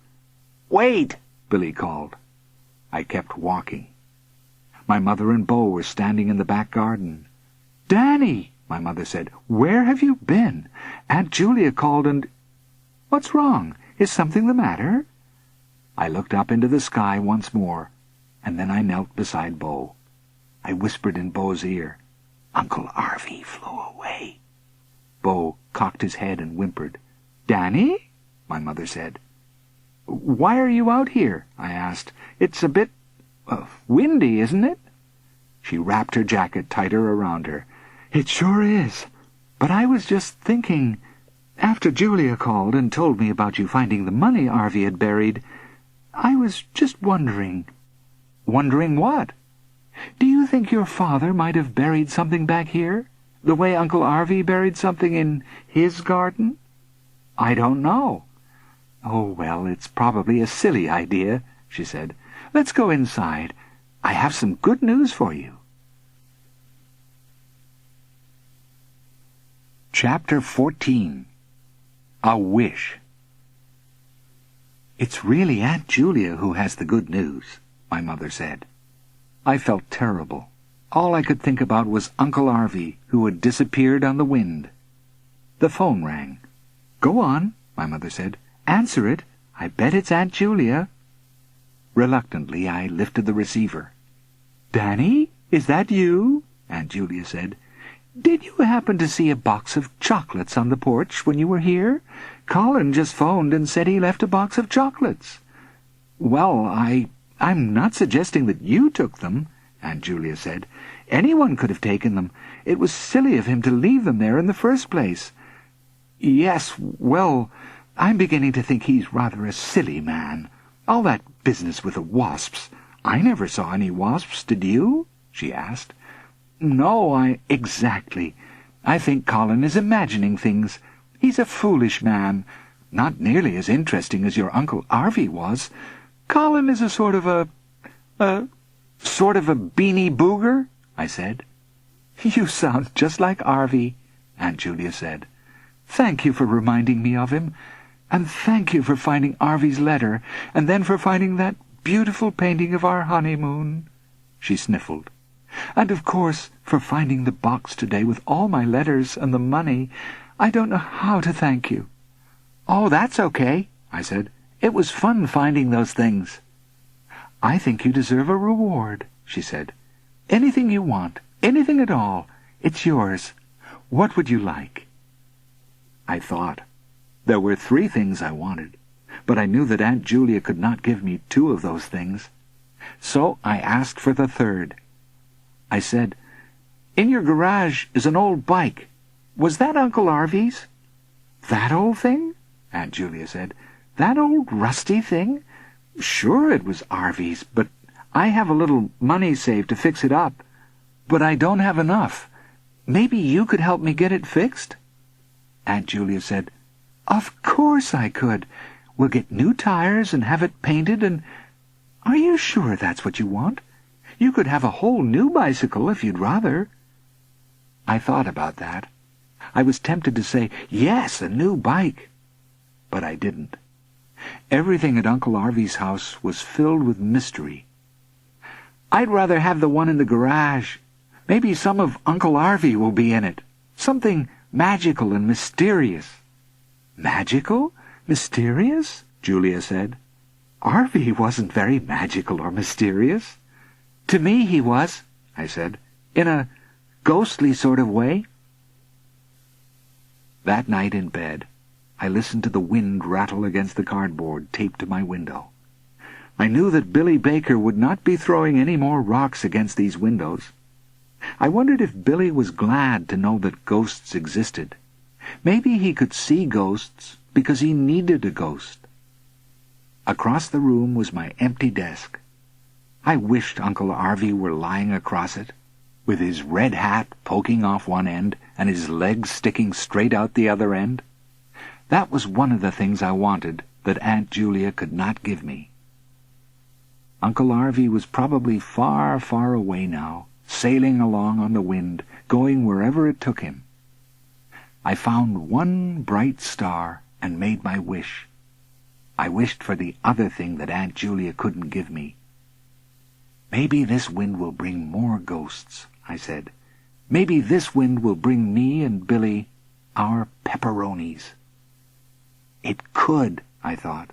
"Wait!" Billy called. I kept walking. My mother and Bo were standing in the back garden. "Danny," my mother said, "where have you been? Aunt Julia called and—" "What's wrong? Is something the matter?" I looked up into the sky once more, and then I knelt beside Bo. I whispered in Bo's ear, "Uncle Arvie flew away." Bo cocked his head and whimpered. "Danny?" my mother said. "Why are you out here?" I asked. "It's a bit windy, isn't it?" She wrapped her jacket tighter around her. "It sure is. But I was just thinking, after Julia called and told me about you finding the money Arvie had buried, I was just wondering." "Wondering what?" "Do you think your father might have buried something back here, the way Uncle Arvie buried something in his garden?" "I don't know." "Oh, well, it's probably a silly idea," she said. "Let's go inside. I have some good news for you." Chapter 14. A Wish. "It's really Aunt Julia who has the good news," my mother said. I felt terrible. All I could think about was Uncle Arvie, who had disappeared on the wind. The phone rang. "Go on," my mother said. "Answer it. I bet it's Aunt Julia." Reluctantly, I lifted the receiver. "Danny, is that you?" Aunt Julia said. "Did you happen to see a box of chocolates on the porch when you were here? Colin just phoned and said he left a box of chocolates." "Well, I'm not suggesting that you took them," Aunt Julia said. "Anyone could have taken them. It was silly of him to leave them there in the first place." "Yes, well, I'm beginning to think he's rather a silly man. All that business with the wasps. I never saw any wasps, did you?" she asked. "No, exactly. I think Colin is imagining things. He's a foolish man. Not nearly as interesting as your Uncle Arvie was. Colin is a sort of a beanie booger," I said. "You sound just like Arvie," Aunt Julia said. "Thank you for reminding me of him, and thank you for finding Arvie's letter, and then for finding that beautiful painting of our honeymoon." She sniffled. "And of course for finding the box today with all my letters and the money. I don't know how to thank you." "Oh, that's okay," I said. "It was fun finding those things." "I think you deserve a reward," she said. "Anything you want, anything at all. It's yours. What would you like?" I thought. There were 3 things I wanted, but I knew that Aunt Julia could not give me 2 of those things. So I asked for the 3rd. I said, "In your garage is an old bike. Was that Uncle Arvie's?" "That old thing?" Aunt Julia said. "That old rusty thing? Sure it was Arvie's, but I have a little money saved to fix it up. But I don't have enough. Maybe you could help me get it fixed?" Aunt Julia said, "Of course I could. We'll get new tires and have it painted and—" "Are you sure that's what you want? You could have a whole new bicycle if you'd rather." I thought about that. I was tempted to say, "Yes, a new bike." But I didn't. Everything at Uncle Arvie's house was filled with mystery. "I'd rather have the one in the garage. Maybe some of Uncle Arvie will be in it. Something magical and mysterious." "Magical? Mysterious?" Julia said. "Arvie wasn't very magical or mysterious." "To me he was," I said, "in a ghostly sort of way." That night in bed, I listened to the wind rattle against the cardboard taped to my window. I knew that Billy Baker would not be throwing any more rocks against these windows. I wondered if Billy was glad to know that ghosts existed. Maybe he could see ghosts because he needed a ghost. Across the room was my empty desk. I wished Uncle Arvie were lying across it, with his red hat poking off one end and his legs sticking straight out the other end. That was one of the things I wanted that Aunt Julia could not give me. Uncle Arvie was probably far, far away now, sailing along on the wind, going wherever it took him. I found one bright star and made my wish. I wished for the other thing that Aunt Julia couldn't give me. "Maybe this wind will bring more ghosts," I said. "Maybe this wind will bring me and Billy our pepperonis." It could, I thought.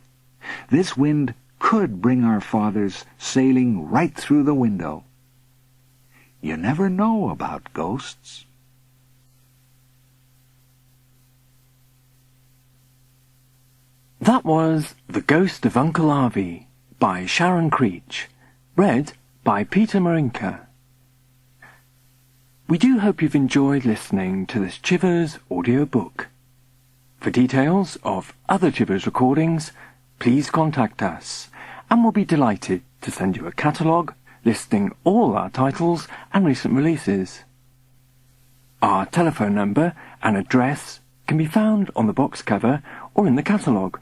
This wind could bring our fathers sailing right through the window. You never know about ghosts. That was The Ghost of Uncle Arvie by Sharon Creech, read by Peter Marinker. We do hope you've enjoyed listening to this Chivers audiobook. For details of other Chivers recordings, please contact us, and we'll be delighted to send you a catalogue listing all our titles and recent releases. Our telephone number and address can be found on the box cover or in the catalogue.